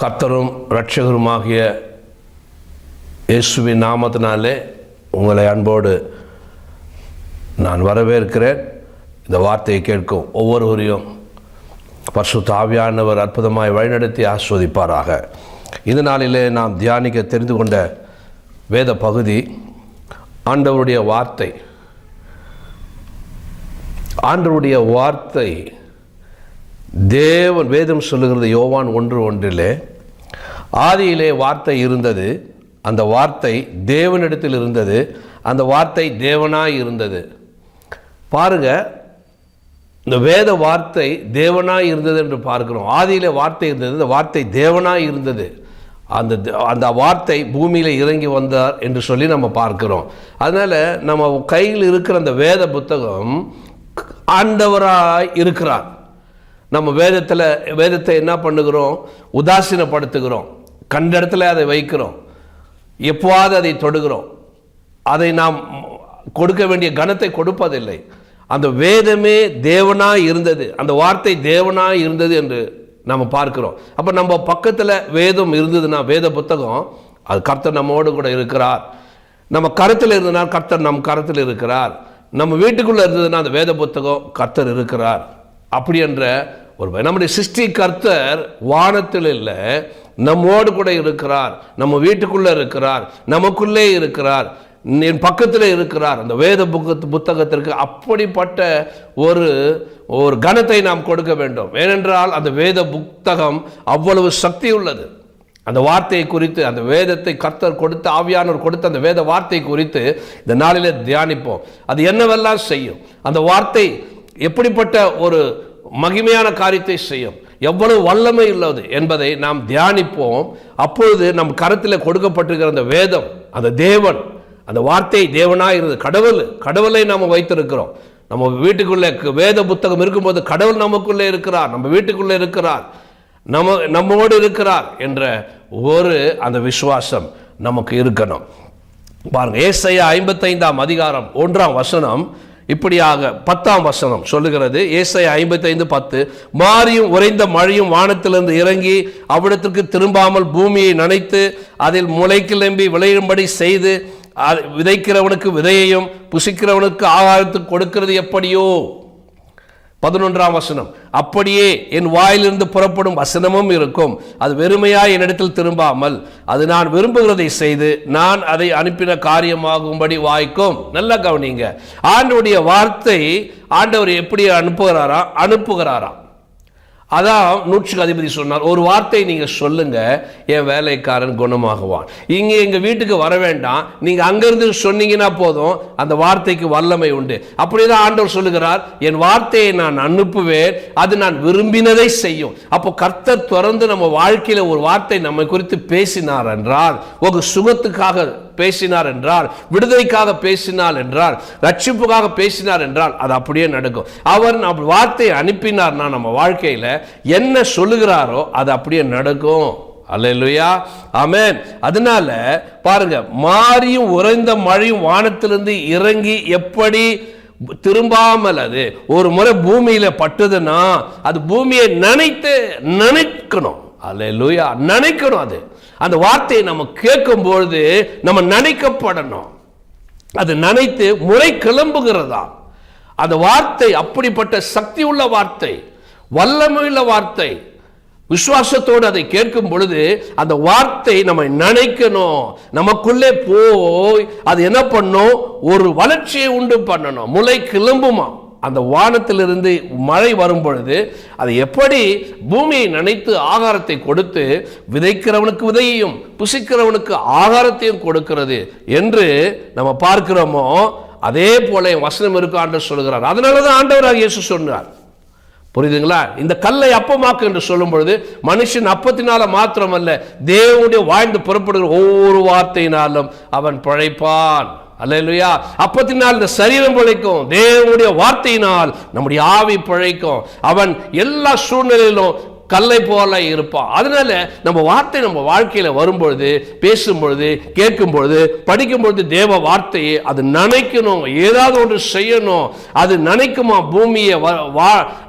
கர்த்தரும் இரட்சகருமாகிய இயேசுவின் நாமத்தினாலே உங்களை அன்போடு நான் வரவேற்கிறேன். இந்த வார்த்தையை கேட்கும் ஒவ்வொருவரையும் பரிசுத்த ஆவியானவர் அற்புதமாய் வழிநடத்தி ஆஸ்வதிப்பாராக. இந்த நாளிலே நாம் தியானிக்க தெரிந்து கொண்ட வேத பகுதி ஆண்டவருடைய வார்த்தை. ஆண்டவருடைய வார்த்தை தேவன், வேதம் சொல்லுகிறது யோவான் 1:1 ஆதியிலே வார்த்தை இருந்தது, அந்த வார்த்தை தேவனிடத்தில் இருந்தது, அந்த வார்த்தை தேவனாய் இருந்தது. பாருங்க, இந்த வேத வார்த்தை தேவனாய் இருந்தது என்று பார்க்கிறோம். ஆதியிலே வார்த்தை இருந்தது, அந்த வார்த்தை தேவனாய் இருந்தது, அந்த வார்த்தை பூமியில் இறங்கி வந்தார் என்று சொல்லி நம்ம பார்க்கிறோம். அதனால் நம்ம கையில் இருக்கிற அந்த வேத புத்தகம் ஆண்டவராய் இருக்கிறார். நம்ம வேதத்தை என்ன பண்ணுகிறோம்? உதாசீனப்படுத்துகிறோம், கண்ட இடத்துல அதை வைக்கிறோம், எப்போவாது அதை தொடுகிறோம், அதை நாம் கொடுக்க வேண்டிய கனத்தை கொடுப்பதில்லை. அந்த வேதமே தேவனாய் இருந்தது, அந்த வார்த்தை தேவனாய் இருந்தது என்று நம்ம பார்க்கிறோம். அப்போ நம்ம பக்கத்தில் வேதம் இருந்ததுன்னா, வேத புத்தகம், அது கர்த்தர் நம்மோடு கூட இருக்கிறார். நம்ம கருத்தில் இருந்ததுனா கர்த்தர் நம் கருத்தில் இருக்கிறார். நம்ம வீட்டுக்குள்ளே இருந்ததுன்னா அந்த வேத புத்தகம் கர்த்தர் இருக்கிறார். அப்படி என்ற ஒரு நம்முடைய சிருஷ்டி கர்த்தர் வானத்தில் இல்லை, நம்மோடு கூட இருக்கிறார், நம்ம வீட்டுக்குள்ளே இருக்கிறார், நமக்குள்ளே இருக்கிறார், என் பக்கத்தில் இருக்கிறார். அந்த வேத புத்தகத்திற்கு அப்படிப்பட்ட ஒரு கனத்தை நாம் கொடுக்க வேண்டும். ஏனென்றால் அந்த வேத புத்தகம் அவ்வளவு சக்தி உள்ளது. அந்த வார்த்தையை குறித்து, அந்த வேதத்தை கர்த்தர் கொடுத்த, ஆவியானவர் கொடுத்த அந்த வேத வார்த்தை குறித்து இந்த நாளிலே தியானிப்போம். அது என்னவெல்லாம் செய்யும், அந்த வார்த்தை எப்படிப்பட்ட ஒரு மகிமையான காரியத்தை செய்யும், எவ்வளவு வல்லமை உள்ளது என்பதை நாம் தியானிப்போம். அப்பொழுது நம் கரத்தில் கொடுக்கப்பட்டிருக்கிற அந்த வேதம், அந்த தேவன், அந்த வார்த்தை தேவனாக இருந்தது. கடவுளை நாம் வைத்திருக்கிறோம். நம்ம வீட்டுக்குள்ளே வேத புத்தகம் இருக்கும்போது கடவுள் நமக்குள்ளே இருக்கிறார், நம்ம வீட்டுக்குள்ளே இருக்கிறார், நம்மோடு இருக்கிறார் என்ற அந்த விசுவாசம் நமக்கு இருக்கணும். பாருங்க, ஏசாயா 55:1 இப்படியாக 10 சொல்லுகிறது. ஏசாயா 55:10 மாரியும் உறைந்த மழையும் வானத்திலிருந்து இறங்கி அவ்விடத்திற்கு திரும்பாமல் பூமியை நனைத்து அதில் முளை கிளம்பி விளையும்படி செய்து விதைக்கிறவனுக்கு விதையையும் புசிக்கிறவனுக்கு ஆகாரத்துக்கு கொடுக்கிறது எப்படியோ. 11 அப்படியே என் வாயிலிருந்து புறப்படும் வசனமும் இருக்கும், அது வெறுமையாய் என்னிடத்தில் திரும்பாமல் அது நான் விரும்புகிறதை செய்து நான் அதை அனுப்பின காரியமாகும்படி வாய்க்கும். நல்லா கவனிங்க, ஆண்டவருடைய வார்த்தை ஆண்டவர் எப்படி அனுப்புகிறாராம். அதான் நூற்றுக்கு அதிபதி சொன்னார், ஒரு வார்த்தை நீங்க சொல்லுங்க, என் வேலைக்காரன் குணமாகுவான். எங்க வீட்டுக்கு வர வேண்டாம், நீங்க அங்கிருந்து சொன்னீங்கன்னா போதும், அந்த வார்த்தைக்கு வல்லமை உண்டு. அப்படிதான் ஆண்டவர் சொல்லுகிறார், என் வார்த்தையை நான் அனுப்புவேன், அது நான் விரும்பினதை செய்யும். அப்போ கர்த்தர் தொடர்ந்து நம்ம வாழ்க்கையில ஒரு வார்த்தை நம்ம குறித்து பேசினார் என்றால், ஒரு சுகத்துக்காக பேசினார் என்றால், விடுதலைக்காக பேசினார் என்றால், ரட்சிப்புக்காக பேசினார் என்றால், அது அப்படியே நடக்கும். அவர் வார்த்தையை அனுப்பினார்னா நம்ம வாழ்க்கையில என்ன சொல்லுகிறாரோ அது அப்படியே நடக்கும். அல்லேலூயா, ஆமென். அதனால பாருங்க, மாரியும் உறைந்த மழையும் வானத்திலிருந்து இறங்கி எப்படி திரும்பாமல், அது ஒரு முறை பூமியில பட்டதுன்னா அது பூமியை நினைக்கணும். அல்லேலூயா, நினைக்கணும். அது அந்த வார்த்தையை நம்ம கேட்கும் பொழுது நம்ம நினைக்கப்படணும். அது நினைத்து முறை கிளம்புகிறதா. அந்த வார்த்தை அப்படிப்பட்ட சக்தி உள்ள வார்த்தை, வல்லமையுள்ள வார்த்தை. விசுவாசத்தோடு அதை கேட்கும் பொழுது அந்த வார்த்தை நம்ம நினைக்கணும், நமக்குள்ளே போய் அது என்ன பண்ணும், ஒரு வளர்ச்சியை உண்டு பண்ணணும், முளை கிளம்புமா. அந்த வானத்திலிருந்து மழை வரும் பொழுது அது எப்படி பூமியை நனைத்து ஆகாரத்தை கொடுத்து விதைக்கிறவனுக்கு விதையையும் புசிக்கிறவனுக்கு ஆகாரத்தையும் கொடுக்கிறது என்று நம்ம பார்க்கிறோமோ, அதே போல வசனம் இருக்கு ஆண்டவர் சொல்கிறார். அதனாலதான் ஆண்டவராக இயேசு சொன்னார். புரியுதுங்களா? இந்த கல்லை அப்பமாக்கு என்று சொல்லும் பொழுது மனுஷன் அப்பத்தினால மாத்திரமல்ல, தேவனுடைய வாழ்ந்து புறப்படுகிற ஒவ்வொரு வார்த்தையினாலும் அவன் பிழைப்பான். அல்லேலூயா. அப்பத்தினால் இந்த சரீரம் பிழைக்கும், தேவனுடைய வார்த்தையினால் நம்முடைய ஆவி பிழைக்கும். அவன் எல்லா சூழ்நிலையிலும் கல்லை போல இருப்பான். அதனால நம்ம வார்த்தை நம்ம வாழ்க்கையில வரும்பொழுது, பேசும்பொழுது, கேட்கும்பொழுது, படிக்கும்பொழுது தேவ வார்த்தையை அது நினைக்கணும், ஏதாவது ஒன்று செய்யணும். அது நினைக்குமா பூமியை,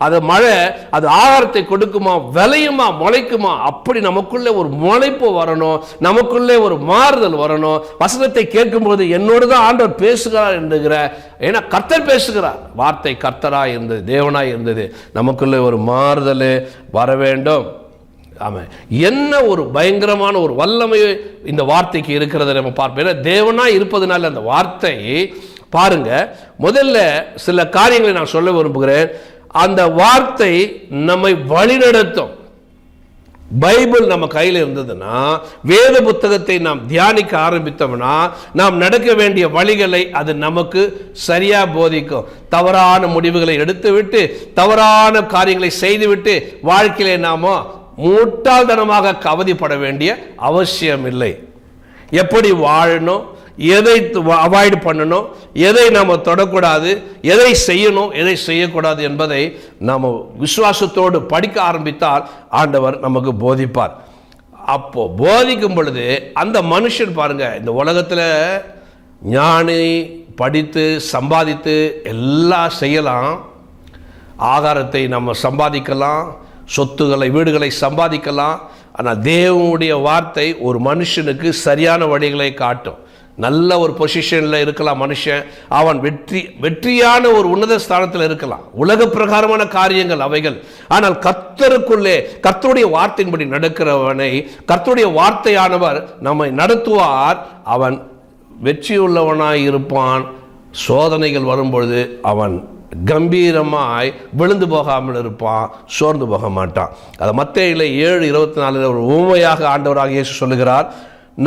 அது மழை, அது ஆகாரத்தை கொடுக்குமா, விளையுமா, முளைக்குமா, அப்படி நமக்குள்ளே ஒரு முளைப்பு வரணும், நமக்குள்ளே ஒரு மாறுதல் வரணும். வசனத்தை கேட்கும்போது என்னோடு தான் ஆண்டவர் பேசுகிறார் என்கிற, ஏன்னா கர்த்தர் பேசுகிறார், வார்த்தை கர்த்தராய் இருந்தது, தேவனாய் இருந்தது, நமக்குள்ளே ஒரு மாறுதல் வர வேண்டும். ஆமாம், என்ன ஒரு பயங்கரமான ஒரு வல்லமை இந்த வார்த்தைக்கு இருக்கிறத நம்ம பார்ப்போம். தேவனாய் இருப்பதனால அந்த வார்த்தை பாருங்க. முதல்ல சில காரியங்களை நான் சொல்ல விரும்புகிறேன். அந்த வார்த்தை நம்மை வழிநடத்தும். பைபிள் நம்ம கையில் இருந்ததுன்னா, வேத புத்தகத்தை நாம் தியானிக்க ஆரம்பித்தோம்னா, நாம் நடக்க வேண்டிய வழிகளை அது நமக்கு சரியா போதிக்கும். தவறான முடிவுகளை எடுத்துவிட்டு, தவறான காரியங்களை செய்துவிட்டு வாழ்க்கையிலே நாம முட்டாள்தனமாக கவதிப்பட வேண்டிய அவசியம் இல்லை. எப்படி வாழணும், எதை அவாய்ட் பண்ணணும், எதை நாம் தொடக்கூடாது, எதை செய்யணும், எதை செய்யக்கூடாது என்பதை நாம் விசுவாசத்தோடு படிக்க ஆரம்பித்தால் ஆண்டவர் நமக்கு போதிப்பார். அப்போ போதிக்கும் பொழுது அந்த மனுஷன் பாருங்க, இந்த உலகத்தில் ஞானி படித்து சம்பாதித்து எல்லாம் செய்யலாம், ஆகாரத்தை நம்ம சம்பாதிக்கலாம், சொத்துக்களை வீடுகளை சம்பாதிக்கலாம். ஆனால் தேவனுடைய வார்த்தை ஒரு மனுஷனுக்கு சரியான வழிகளை காட்டும். நல்ல ஒரு பொசிஷனில் இருக்கலாம் மனுஷன், அவன் வெற்றியான ஒரு உன்னத ஸ்தானத்தில் இருக்கலாம், உலக பிரகாரமான காரியங்கள் அவைகள். ஆனால் கர்த்தருக்குள்ளே கர்த்தருடைய வார்த்தையின்படி நடக்கிறவனை கர்த்தருடைய வார்த்தையானவர் நம்மை நடத்துவார். அவன் வெற்றியுள்ளவனாய் இருப்பான். சோதனைகள் வரும்பொழுது அவன் கம்பீரமாய் விழுந்து போகாமல் இருப்பான், சோர்ந்து போக மாட்டான். அது மத்தேயுல 7:24 ஒரு உவமையாக ஆண்டவராக இயேசு சொல்லுகிறார்.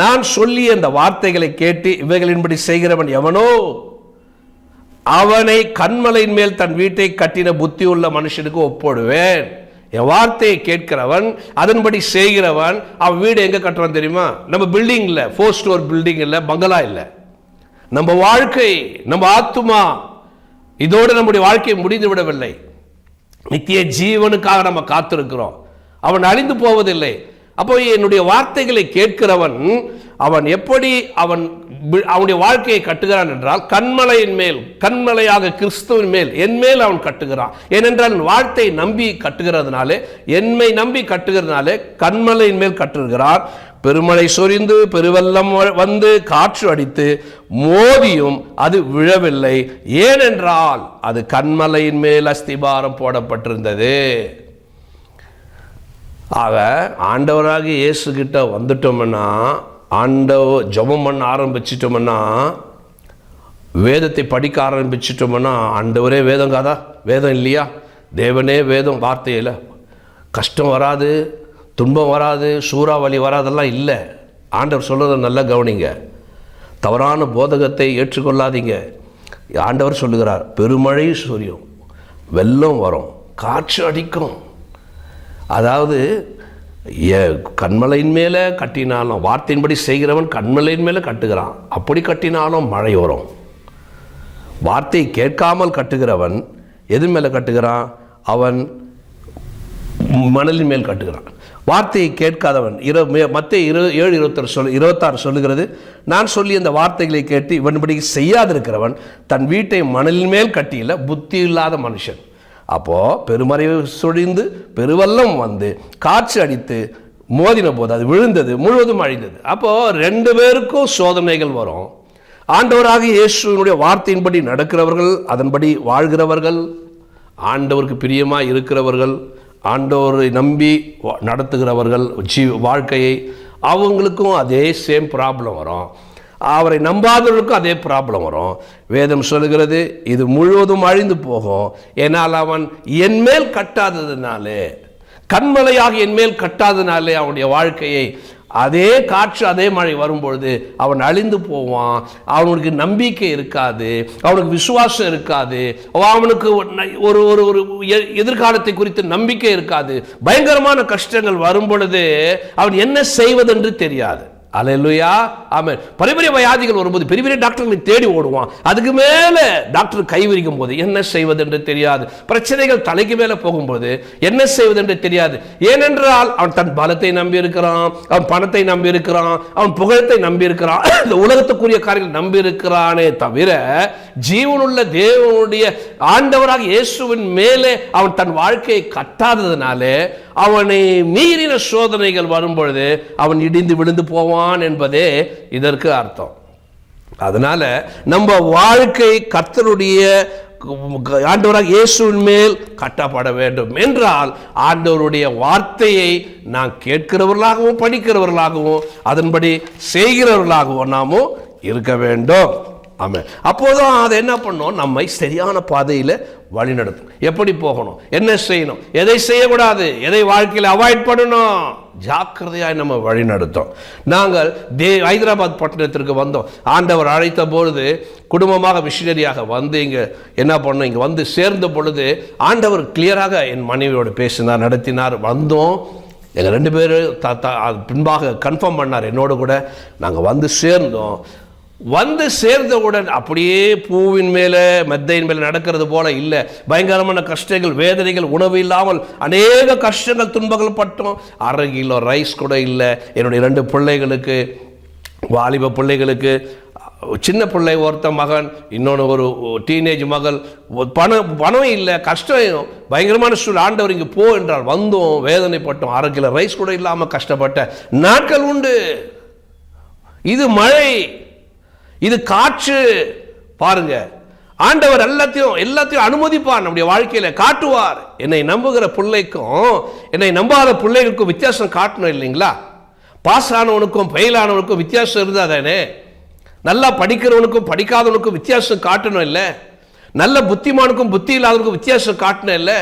நான் சொல்லிய இந்த வார்த்தைகளை கேட்டு இவைகளின்படி செய்கிறவன் எவனோ அவனை கன்மலையின் மேல் தன் வீட்டை கட்டின புத்தி உள்ள மனுஷனுக்கு ஒப்பிடுவேன். என் வார்த்தையை கேட்கிறவன் அதன்படி செய்கிறவன் அவன் வீடு எங்க கட்டுறான் தெரியுமா? நம்ம பில்டிங் இல்லை, 4 ஸ்டோர் பில்டிங் இல்லை, பங்களா இல்லை. நம்ம வாழ்க்கை, நம்ம ஆத்துமா, இதோடு நம்முடைய வாழ்க்கை முடிந்து விடவில்லை. நித்திய ஜீவனுக்காக நம்ம காத்திருக்கிறோம். அவன் அழிந்து போவதில்லை. அப்போ என்னுடைய வார்த்தைகளை கேட்கிறவன் அவன் எப்படி அவனுடைய வாழ்க்கையை கட்டுகிறான் என்றால், கன்மலையின் மேல், கன்மலையாக கிறிஸ்துவின் மேல், என் மேல் அவன் கட்டுகிறான். ஏனென்றால் வார்த்தை நம்பி கட்டுகிறதுனாலே, என்னை நம்பி கட்டுகிறதுனாலே கன்மலையின் மேல் கட்டுகிறான். பெருமழை சொரிந்து பெருவெல்லம் வந்து காற்று அடித்து மோதியும் அது விழவில்லை, ஏனென்றால் அது கன்மலையின் மேல் அஸ்திபாரம் போடப்பட்டிருந்தது. ஆக ஆண்டவராக இயேசு கிட்ட வந்துட்டோம்னா, ஆண்டவர் ஜெபம் பண்ண ஆரம்பிச்சிட்டோம்னா, வேதத்தை படிக்க ஆரம்பிச்சிட்டோம்னா, ஆண்டவரே வேதம் காதா, வேதம் இல்லையா, தேவனே வேதம், வார்த்தையில் கஷ்டம் வராது, துன்பம் வராது, சூறாவளி வராதெல்லாம் இல்லை. ஆண்டவர் சொல்கிறத நல்லா கவனிங்க. தவறான போதகத்தை ஏற்றுக்கொள்ளாதீங்க. ஆண்டவர் சொல்லுகிறார், பெருமழை சொரியும், வெள்ளம் வரும், காற்று அடிக்கும். அதாவது கன்மலையின் மேலே கட்டினாலும், வார்த்தையின்படி செய்கிறவன் கன்மலையின் மேலே கட்டுகிறான், அப்படி கட்டினாலும் மழை வரும். வார்த்தை கேட்காமல் கட்டுகிறவன் எது மேலே கட்டுகிறான்? அவன் மணலின் மேல் கட்டுகிறான். வார்த்தையை கேட்காதவன் மத்தேயு 7:26 சொல்லுகிறது, நான் சொல்லி அந்த வார்த்தைகளை கேட்டு இவன்படி செய்யாதிருக்கிறவன் தன் வீட்டை மணலின் மேல் கட்டியில புத்தி இல்லாத மனுஷன். அப்போது பெருமறை சொழிந்து பெருவெல்லம் வந்து காற்று அடித்து மோதின போது அது விழுந்தது, முழுவதும் அழிந்தது. அப்போது 2 பேருக்கும் சோதனைகள் வரும். ஆண்டவராக இயேசுவினுடைய வார்த்தையின்படி நடக்கிறவர்கள், அதன்படி வாழ்கிறவர்கள், ஆண்டவருக்கு பிரியமாக இருக்கிறவர்கள், ஆண்டவரை நம்பி நடத்துகிறவர்கள் வாழ்க்கையை, அவங்களுக்கும் அதே சேம் ப்ராப்ளம் வரும். அவரை நம்பாதவர்களுக்கும் அதே ப்ராப்ளம் வரும். வேதம் சொல்லுகிறது, இது முழுவதும் அழிந்து போகும். ஏனால் அவன் என் மேல் கட்டாததுனாலே, கண்மலையாக என் மேல் கட்டாததுனாலே அவனுடைய வாழ்க்கையை, அதே காற்று அதே மழை வரும்பொழுது அவன் அழிந்து போவான். அவனுக்கு நம்பிக்கை இருக்காது, அவனுக்கு விசுவாசம் இருக்காது, அவனுக்கு ஒரு ஒரு ஒரு எதிர்காலத்தை குறித்து நம்பிக்கை இருக்காது. பயங்கரமான கஷ்டங்கள் வரும் பொழுது அவன் என்ன செய்வதென்று தெரியாது. அல்லேலூயா, ஆமென். பெரிய பெரிய வியாதிகள் வரும்போது பெரிய பெரிய டாக்டர்களை தேடி ஓடுவான். அதுக்கு மேலே டாக்டர் கைவிரிக்கும் போது என்ன செய்வது என்று தெரியாது. பிரச்சனைகள் தலைக்கு மேலே போகும்போது என்ன செய்வது என்று தெரியாது. ஏனென்றால் அவன் தன் பலத்தை நம்பி இருக்கிறான், அவன் பணத்தை நம்பி இருக்கிறான், அவன் புகழத்தை நம்பி இருக்கிறான், இந்த உலகத்துக்குரிய காரியங்கள் நம்பி இருக்கிறானே தவிர ஜீவனுள்ள தேவனுடைய ஆண்டவராக இயேசுவின் மேலே அவன் தன் வாழ்க்கையை கட்டாததினாலே அவனை மீறின சோதனைகள் வரும்பொழுது அவன் இடிந்து விழுந்து போவான் என்பதே இதற்கு அர்த்தம். அதனால நம்ம வாழ்க்கை கர்த்தருடைய ஆண்டவராக இயேசுவின் மேல் கட்டப்பட வேண்டும் என்றால் ஆண்டவருடைய வார்த்தையை நாம் கேட்கிறவர்களாகவும் படிக்கிறவர்களாகவும் அதன்படி செய்கிறவர்களாகவும் நாமும் இருக்க வேண்டும். ஆமாம். அப்போதான் அதை என்ன பண்ணணும், நம்மை சரியான பாதையில் வழி நடத்தும். எப்படி போகணும், என்ன செய்யணும், எதை செய்யக்கூடாது, எதை வாழ்க்கையில் அவாய்ட் பண்ணணும், ஜாக்கிரதையாக நம்ம வழி நடத்தும். நாங்கள் ஹைதராபாத் பட்டணத்திற்கு வந்தோம். ஆண்டவர் அழைத்த பொழுது குடும்பமாக மிஷினரியாக வந்து இங்கே என்ன பண்ணோம், இங்கே வந்து சேர்ந்த பொழுது ஆண்டவர் கிளியராக என் மனைவியோடு பேசினார், நடத்தினார். வந்தோம், எங்கள் 2 பேரும் பின்பாக கன்ஃபார்ம் பண்ணார் என்னோடு கூட. நாங்கள் வந்து சேர்ந்தோம். வந்து சேர்ந்தவுடன் அப்படியே பூவின் மேலே மெத்தையின் மேலே நடக்கிறது போல இல்லை. பயங்கரமான கஷ்டங்கள், வேதனைகள், உணவு இல்லாமல் அநேக கஷ்டங்கள், துன்பங்கள் பட்டோம். 1/2 கிலோ ரைஸ் கூட இல்லை. என்னுடைய 2 பிள்ளைகளுக்கு, வாலிப பிள்ளைகளுக்கு, சின்ன பிள்ளை ஒருத்த மகன், இன்னொன்று ஒரு டீனேஜ் மகள், பணம் இல்லை, கஷ்டம், பயங்கரமான சூழல். ஆண்டவர் இங்கே போ என்றால் வந்தோம், வேதனைப்பட்டோம். 1/2 கிலோ ரைஸ் கூட இல்லாமல் கஷ்டப்பட்ட நாட்கள் உண்டு. இது மழை, இது காற்று. பாருங்க, ஆண்டவர் எல்லாத்தையும் அனுமதிப்பார், நம்முடைய வாழ்க்கையில காட்டுவார். என்னை நம்புகிற பிள்ளைக்கும் என்னை நம்பாத பிள்ளைகளுக்கும் வித்தியாசம் காட்டணும் இல்லைங்களா? பாஸ் ஆனவனுக்கும் ஃபெயிலானவனுக்கும் வித்தியாசம் இருந்தா தானே? நல்லா படிக்கிறவனுக்கும் படிக்காதவனுக்கும் வித்தியாசம் காட்டணும் இல்லை? நல்ல புத்திமானுக்கும் புத்தி இல்லாதவனுக்கும் வித்தியாசம் காட்டணும் இல்லை?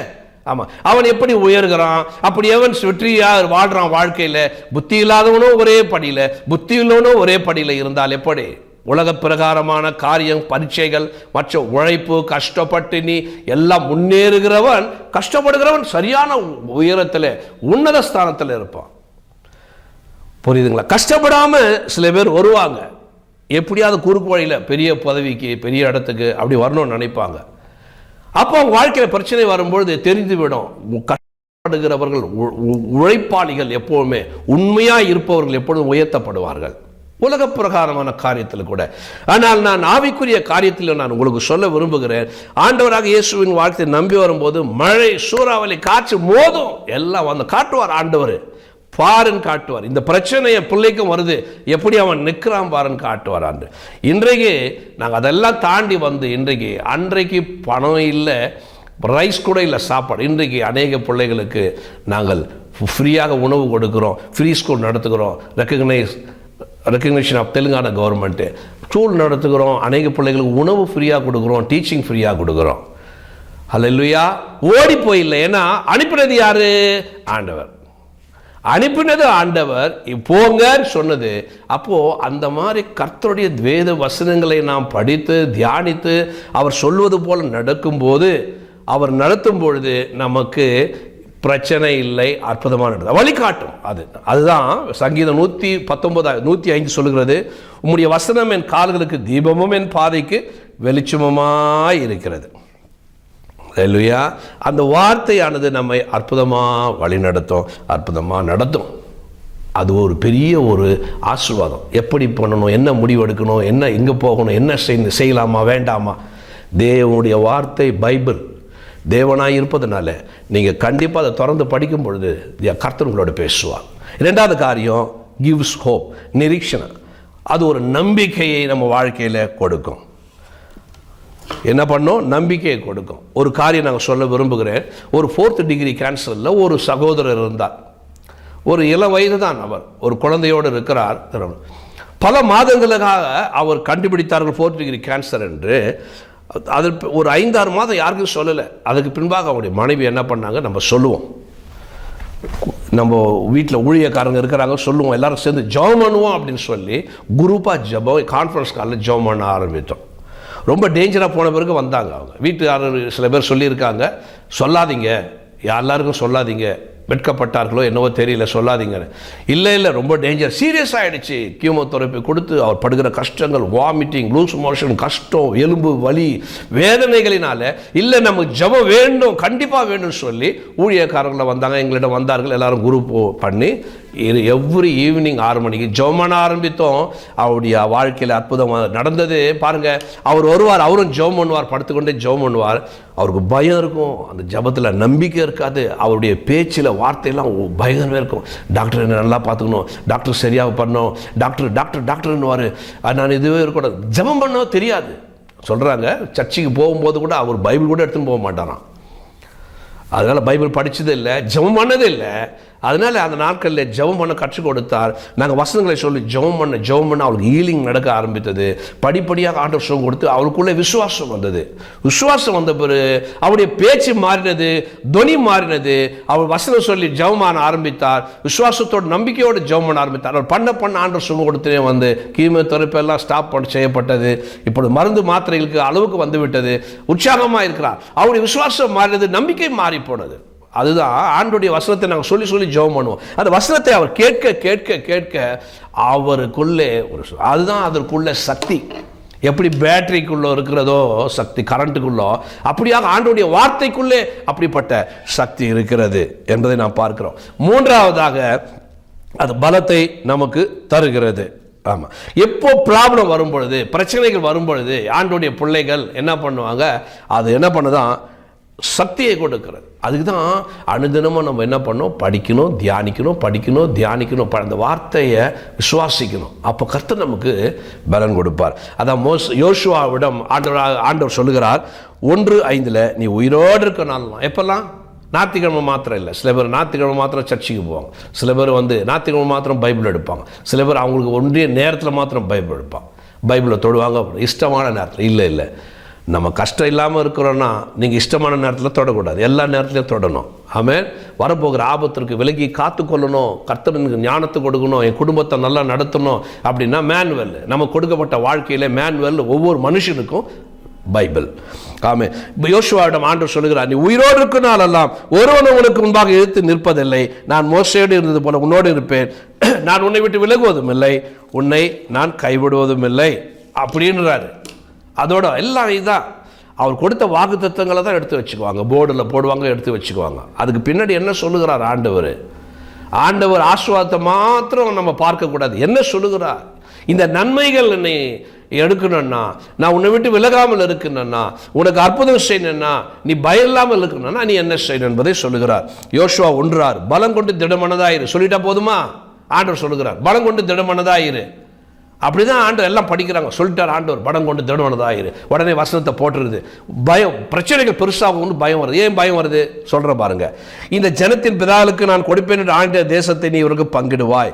ஆமாம். அவன் எப்படி உயர்கிறான், அப்படி எவன் வெற்றியா வாழ்றான் வாழ்க்கையில். புத்தி இல்லாதவனும் ஒரே படியில், புத்தி உள்ளவனும் ஒரே படியில் இருந்தால் எப்படி? உலக பிரகாரமான காரியம், பரீட்சைகள், மற்ற உழைப்பு, கஷ்டப்பட்டு நீ எல்லாம் முன்னேறுகிறவன், கஷ்டப்படுகிறவன் சரியான உயரத்தில் உன்னத ஸ்தானத்தில் இருப்பான். புரியுதுங்களா? கஷ்டப்படாம சில பேர் வருவாங்க, எப்படியாவது குறுக்கு வழியில் பெரிய பதவிக்கு, பெரிய இடத்துக்கு அப்படி வரணும்னு நினைப்பாங்க. அப்போ அவங்க வாழ்க்கையில் பிரச்சனை வரும்பொழுது தெரிந்துவிடும். கஷ்டப்படுகிறவர்கள், உழைப்பாளிகள் எப்போவுமே, உண்மையாக இருப்பவர்கள் எப்பொழுதும் உயர்த்தப்படுவார்கள், உலக பிரகாரமான காரியத்தில் கூட. ஆனால் நான் ஆவிக்குரிய காரியத்தில் நான் உங்களுக்கு சொல்ல விரும்புகிறேன். ஆண்டவராக இயேசுவின் வாழ்க்கையை நம்பி வரும்போது மழை, சூறாவளி, காற்று மோதும், எல்லாம் வந்து காட்டுவார். ஆண்டவர் பாருன்னு காட்டுவார். இந்த பிரச்சனை என் பிள்ளைக்கும் வருது, எப்படி அவன் நிற்கிறான் பாருன்னு காட்டுவார் ஆண்டு. இன்றைக்கு நாங்கள் அதெல்லாம் தாண்டி வந்து அன்றைக்கு பணம் இல்லை, ரைஸ் கூட இல்லை, சாப்பாடு. இன்றைக்கு அநேக பிள்ளைகளுக்கு நாங்கள் ஃப்ரீயாக உணவு கொடுக்குறோம், ஃப்ரீ ஸ்கூல் நடத்துகிறோம், recognition of Telangana government school நடத்துகிறோம். அநேக பிள்ளைகளுக்கு உணவு ஃப்ரீயாக கொடுக்குறோம், டீச்சிங் ஃப்ரீயாக கொடுக்குறோம். அல்லேலூயா. ஓடி போயில்லை. ஏன்னா அனுப்பினது யாரு? ஆண்டவர். அனுப்பினது ஆண்டவர், போங்கன்னு சொன்னது. அப்போது அந்த மாதிரி கர்த்தருடைய வேத வசனங்களை நாம் படித்து தியானித்து அவர் சொல்வது போல் நடக்கும்போது, அவர் நடத்தும் பொழுது நமக்கு பிரச்சனை இல்லை, அற்புதமான வழிகாட்டும். அதுதான் சங்கீதம் 119:105 சொல்லுகிறது, உம்முடைய வசனம் என் கால்களுக்கு தீபமும் என் பாதைக்கு வெளிச்சமுமாய் இருக்கிறது. அல்லேலூயா. அந்த வார்த்தையானது நம்மை அற்புதமாக வழி நடத்தும், அற்புதமாக நடத்தும். அது ஒரு பெரிய ஒரு ஆசீர்வாதம். எப்படி பண்ணணும், என்ன முடிவு எடுக்கணும், என்ன எங்கே போகணும், என்ன செய்யலாமா வேண்டாமா. தேவனுடைய வார்த்தை பைபிள் தேவனாய் இருப்பதுனால நீங்கள் கண்டிப்பாக அதை திறந்து படிக்கும் பொழுது கர்த்தர் உங்களோட பேசுவார். 2வது காரியம், கிவ்ஸ் ஹோப், நிரீட்சணை. அது ஒரு நம்பிக்கையை நம்ம வாழ்க்கையில் கொடுக்கும். என்ன பண்ணோம்? நம்பிக்கையை கொடுக்கும். ஒரு காரியம் நாங்கள் சொல்ல விரும்புகிறேன். ஒரு 4th டிகிரி கேன்சரில் ஒரு சகோதரர் இருந்தார். ஒரு இளம் வயது தான் அவர், ஒரு குழந்தையோடு இருக்கிறார். பல மாதங்களுக்காக அவர் கண்டுபிடித்தார்கள் 4th டிகிரி கேன்சர் என்று. அது ஒரு 5-6 மாதம் யாருக்கும் சொல்லலை. அதுக்கு பின்பாக அவருடைய மனைவி என்ன பண்ணாங்க, நம்ம சொல்லுவோம், நம்ம வீட்டில் ஊழியக்காரங்க இருக்கிறாங்க, சொல்லுவோம், எல்லாரும் சேர்ந்து ஜெபம் பண்ணுவோம் அப்படின்னு சொல்லி குரூப்பாக ஜெபம், கான்ஃபரன்ஸ் காலில் ஜெபம் பண்ண ஆரம்பித்தோம். ரொம்ப டேஞ்சராக போன பிறகு வந்தாங்க அவங்க வீட்டுக்காரர். சில பேர் சொல்லியிருக்காங்க, சொல்லாதீங்க, எல்லாருக்கும் சொல்லாதீங்க, வெட்கப்பட்டார்களோ என்னவோ தெரியல, சொல்லாதீங்க. இல்லை ரொம்ப டேஞ்சர், சீரியஸ் ஆகிடுச்சு. கீமோதெரப்பி கொடுத்து அவர் படுகிற கஷ்டங்கள், வாமிட்டிங், லூஸ் மோஷன், கஷ்டம், எலும்பு வலி, வேதனைகளினால இல்லை நமக்கு ஜெபம் வேண்டும், கண்டிப்பாக வேண்டும்னு சொல்லி ஊழியக்காரர்களை வந்தாங்க, எங்களிடம் வந்தார்கள். எல்லாரும் குரூப் பண்ணி எவ்ரி ஈவினிங் 6 மணிக்கு ஜெபம் பண்ண ஆரம்பித்தோம். அவருடைய வாழ்க்கையில் அற்புதமாக நடந்தது. பாருங்கள், அவர் வருவார், அவரும் ஜெபம் பண்ணுவார், படுத்துக்கொண்டே ஜெபம் பண்ணுவார். அவருக்கு பயம் இருக்கும், அந்த ஜெபத்தில் நம்பிக்கை இருக்காது. அவருடைய பேச்சில் வார்த்தையெல்லாம் பயங்கரமே இருக்கும். டாக்டர் என்ன நல்லா பார்த்துக்கணும், டாக்டர் சரியாக பண்ணணும், டாக்டர் டாக்டர் டாக்டர்னுவார். நான் இதுவே இருக்கக்கூடாது, ஜெபம் பண்ண தெரியாது. சொல்கிறாங்க, சர்ச்சுக்கு போகும்போது கூட அவர் பைபிள் கூட எடுத்துன்னு போக மாட்டாராம். அதனால் பைபிள் படித்தது இல்லை, ஜெபம் பண்ணதே இல்லை. அதனால் அந்த நாட்களில் ஜெபம் பண்ண கற்றுக் கொடுத்தார். நாங்கள் வசனங்களை சொல்லி ஜெபம் பண்ண அவளுக்கு ஹீலிங் நடக்க ஆரம்பித்தது. படிப்படியாக ஆண்டவர் சுகம் கொடுத்து அவளுக்குள்ளே விசுவாசம் வந்தது. விசுவாசம் வந்த பிறகு அவருடைய பேச்சு மாறினது, துணி மாறினது. அவள் வசனம் சொல்லி ஜெபம் பண்ண ஆரம்பித்தார். விசுவாசத்தோடு நம்பிக்கையோடு ஜெபம் பண்ண ஆரம்பித்தார். அவர் பண்ண ஆண்டவர் சுகம் கொடுத்தே வந்து கீமோதெரப்பி எல்லாம் ஸ்டாப் செய்யப்பட்டது. இப்பொழுது மருந்து மாத்திரைகளுக்கு அளவுக்கு வந்து விட்டது. உற்சாகமாக இருக்கிறார். அவருடைய விசுவாசம் மாறினது, நம்பிக்கை மாறி போனது. அதுதான் ஆண்டோடைய வசனத்தை நாங்கள் சொல்லி ஜெபம் பண்ணுவோம். அந்த வசனத்தை அவர் கேட்க அவருக்குள்ளே அதுதான் அதற்குள்ள சக்தி. எப்படி பேட்டரிக்குள்ளே இருக்கிறதோ சக்தி, கரண்ட்டுக்குள்ளோ, அப்படியாக ஆண்டோடைய வார்த்தைக்குள்ளே அப்படிப்பட்ட சக்தி இருக்கிறது என்பதை நாம் பார்க்கிறோம். மூன்றாவதாக அது பலத்தை நமக்கு தருகிறது. ஆமாம், எப்போ ப்ராப்ளம் வரும் பொழுது, பிரச்சனைகள் வரும் பொழுது ஆண்டோடைய பிள்ளைகள் என்ன பண்ணுவாங்க, அது என்ன பண்ணுதான், சக்தியை கொடுக்கிறது. அதுக்கு தான் அனுதினமும் நம்ம என்ன பண்ணோம், படிக்கணும், தியானிக்கணும், அந்த வார்த்தையை விசுவாசிக்கணும். அப்போ கர்த்தர் நமக்கு பலன் கொடுப்பார். அதான் யோசுவாவிடம் ஆண்டவர் சொல்லுகிறார் 1:5 நீ உயிரோடு இருக்க நாளெல்லாம். எப்பெல்லாம்? ஞாயிற்றுக்கிழமை மாத்திரம் இல்லை. சில பேர் ஞாயிற்றுக்கிழமை மாத்திரம் சர்ச்சுக்கு போவாங்க. சில பேர் ஞாயிற்றுக்கிழமை மாத்திரம் பைபிள் எடுப்பாங்க. சில பேர் அவங்களுக்கு ஒன்றிய நேரத்தில் மாத்திரம் பைபிள் எடுப்பாங்க, பைபிளை தொடுவாங்க இஷ்டமான நேரத்தில். இல்லை, நம்ம கஷ்டம் இல்லாமல் இருக்கிறோன்னா நீங்கள் இஷ்டமான நேரத்தில் தொடக்கூடாது, எல்லா நேரத்துலையும் தொடணும். ஆமென். வரப்போகிற ஆபத்திற்கு விலகி காத்துக்கொள்ளணும். கர்த்தருக்கு ஞானத்தை கொடுக்கணும், என் குடும்பத்தை நல்லா நடத்தணும் அப்படின்னா மேனுவல், நம்ம கொடுக்கப்பட்ட வாழ்க்கையில் மேனுவல் ஒவ்வொரு மனுஷனுக்கும் பைபிள். ஆமென். யோசுவாவிடம் ஆண்டவர் சொல்லுகிறார், நீ உயிரோடு இருக்கும் நாளெல்லாம் ஒருவன் உங்களுக்கு முன்பாக எதிர்த்து நிற்பதில்லை. நான் மோசேயோடு இருந்தது போல உன்னோடு இருப்பேன். நான் உன்னை விட்டு விலகுவதும் இல்லை, உன்னை நான் கைவிடுவதும் இல்லை அப்படின்றாரு. அதோட எல்லாம் இதுதான். அவர் கொடுத்த வாக்குத்தத்தங்களை தான் எடுத்து வச்சுக்குவாங்க, போர்டில் போடுவாங்க, எடுத்து வச்சுக்குவாங்க. அதுக்கு பின்னாடி என்ன சொல்லுகிறார் ஆண்டவர் ஆசீர்வாதத்தை மாத்திரம் நம்ம பார்க்கக்கூடாது. என்ன சொல்லுகிறார், இந்த நன்மைகள் என்னை எடுக்கணும்னா, நான் உன்னை விட்டு விலகாமல் இருக்கணும்னா, உனக்கு அற்புதம் செய்யணும்னா, நீ பயம் இல்லாமல் இருக்கணும்னா நீ என்ன செய்யணும் என்பதை சொல்லுகிறார். யோசுவா 1:6 பலம் கொண்டு திடமனதாயிரு. சொல்லிட்டா போதுமா? ஆண்டவர் சொல்லுகிறார், பலம் கொண்டு திடமனதாயிரு. அப்படிதான் ஆண்டவர் எல்லாம் படிக்கிறாங்க. சொல்லிட்டார் ஆண்டவர், படம் கொண்டு திடமனதாயிரு. உடனே வசனத்தை போட்டுருது. பயம், பிரச்சனைகள் பெருசாகும், பயம் வருது. ஏன் பயம் வருது சொல்ற பாருங்க. இந்த ஜனத்தின் பிதாக்களுக்கு நான் கொடுப்பேன் என்று ஆண்ட தேசத்தை நீ இவருக்கு பங்கிடுவாய்.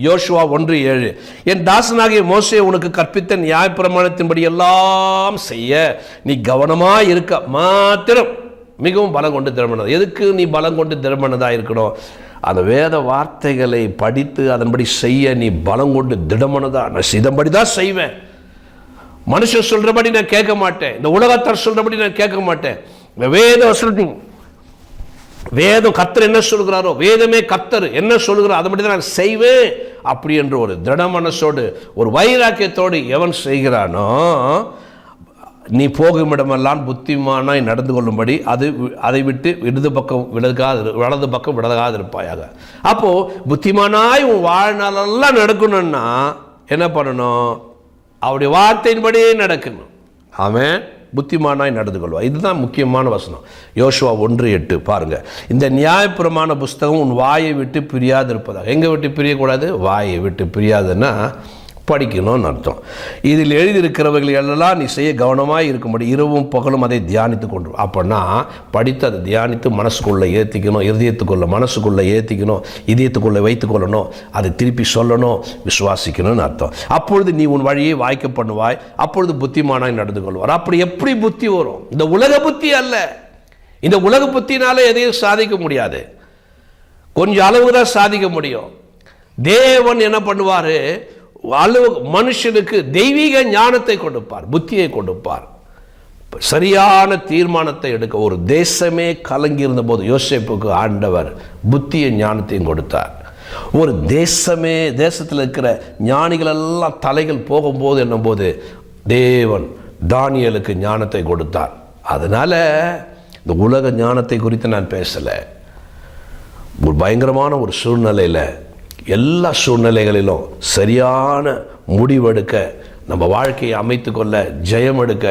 யோசுவா 1:7 என் தாசனாகிய மோசே உனக்கு கற்பித்த நியாயப்பிரமாணத்தின்படி எல்லாம் செய்ய நீ கவனமாக இருக்க மாத்திரம் மிகவும் பலம் கொண்டு திடமனதா. எதுக்கு நீ பலம் கொண்டு திடமனதா இருக்கணும்? அந்த வேத வார்த்தைகளை படித்து அதன்படி செய்ய நீ பலம் கொண்டு திடமனதா. நான் இதன்படி தான் செய்வேன். மனுஷன் சொல்றபடி நான் கேட்க மாட்டேன், இந்த உலகத்தார் சொல்றபடி நான் கேட்க மாட்டேன். வேதம் கர்த்தர் என்ன சொல்கிறாரோ, வேதமே கர்த்தர் என்ன சொல்கிறாரோ அதன்படி தான் நான் செய்வேன். அப்படி என்று ஒரு திட மனசோடு ஒரு வைராக்கியத்தோடு எவன் செய்கிறானோ, நீ போகும் இடமெல்லாம் புத்திமானாய் நடந்து கொள்ளும்படி அதை விட்டு வலது பக்கம் விலகாது இருப்பாயாக. அப்போ புத்திமானாய் உன் வாழ்நாளெல்லாம் நடக்கணும்னா என்ன பண்ணணும்? அவருடைய வார்த்தையின்படியே நடக்கணும். ஆமென். புத்திமானாய் நடந்து கொள்வா. இதுதான் முக்கியமான வசனம். யோசுவா 1:8 பாருங்க. இந்த நியாயப்பிரமாண புஸ்தகம் உன் வாயை விட்டு பிரியாது இருப்பதாக. எங்கே விட்டு பிரியக்கூடாது? வாயை விட்டு பிரியாதுன்னா படிக்கணும்னு அர்த்தம். இதில் எழுதியிருக்கிறவர்கள் எல்லாம் நீ செய்ய கவனமாக இருக்கும்படி இரவும் பகலும் அதை தியானித்து கொண்டு. அப்படின்னா படித்து அதை தியானித்து மனசுக்குள்ளே ஏற்றிக்கணும், இதயத்துக்குள்ளே மனசுக்குள்ளே ஏற்றிக்கணும், இதயத்துக்குள்ளே வைத்துக்கொள்ளணும், அதை திருப்பி சொல்லணும், விசுவாசிக்கணும்னு அர்த்தம். அப்பொழுது நீ உன் வழியை வாய்க்க பண்ணுவாய், அப்பொழுது புத்திமானாய் நடந்து கொள்வார். அப்படி எப்படி புத்தி வரும்? இந்த உலக புத்தி அல்ல. இந்த உலக புத்தினால எதையும் சாதிக்க முடியாது, கொஞ்சம் அளவு தான் சாதிக்க முடியும். தேவன் என்ன பண்ணுவார்? மனுஷனுக்கு தெய்வீக ஞானத்தை கொடுப்பார், புத்தியை கொடுப்பார். சரியான தீர்மானத்தை எடுக்க ஒரு தேசமே கலங்கி இருந்த போது யோசேப்புக்கு ஆண்டவர் புத்தியும் ஞானத்தையும் கொடுத்தார். ஒரு தேசத்தில் இருக்கிற ஞானிகள் எல்லாம் தலைகள் போகும்போது என்னும்போது தேவன் தானியேலுக்கு ஞானத்தை கொடுத்தார். அதனால இந்த உலக ஞானத்தை குறித்து நான் பேசலை. ஒரு பயங்கரமான ஒரு சூழ்நிலையில், எல்லா சூழ்நிலைகளிலும் சரியான முடிவெடுக்க, நம்ம வாழ்க்கையை அமைத்து கொள்ள, ஜெயம் எடுக்க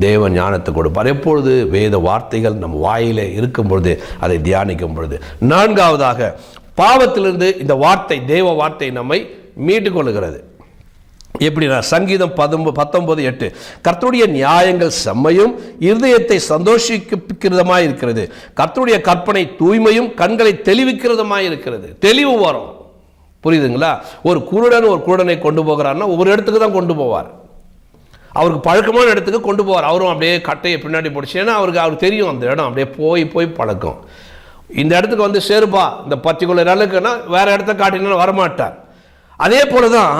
தேவன் ஞானத்தை கொடுப்பார். எப்பொழுது வேத வார்த்தைகள் நம்ம வாயிலே இருக்கும் பொழுது, அதை தியானிக்கும் பொழுது. நான்காவதாக, பாவத்திலிருந்து இந்த வார்த்தை, தேவ வார்த்தை நம்மை மீட்டுக் கொள்ளுகிறது. எப்படின்னா, சங்கீதம் 19:8, கர்த்தருடைய நியாயங்கள் செம்மையும் இருதயத்தை சந்தோஷிக்கிறதுமாய் இருக்கிறது, கர்த்தருடைய கற்பனை தூய்மையும் கண்களை தெளிவிக்கிறதுமாய் இருக்கிறது. தெளிவு வரும், புரியுதுங்களா? ஒரு குருடனை கொண்டு போகிறார்னா ஒரு இடத்துக்கு தான் கொண்டு போவார். அவருக்கு பழக்கமான இடத்துக்கு கொண்டு போவார். அவரும் அப்படியே கட்டையை பின்னாடி போடுச்சு. ஏன்னா அவருக்கு தெரியும் அந்த இடம் அப்படியே போய் பழக்கம். இந்த இடத்துக்கு வந்து சேருப்பா, இந்த பர்டிகுலர் அளவுக்குன்னா வேற இடத்த காட்டினா வரமாட்டார். அதே போலதான்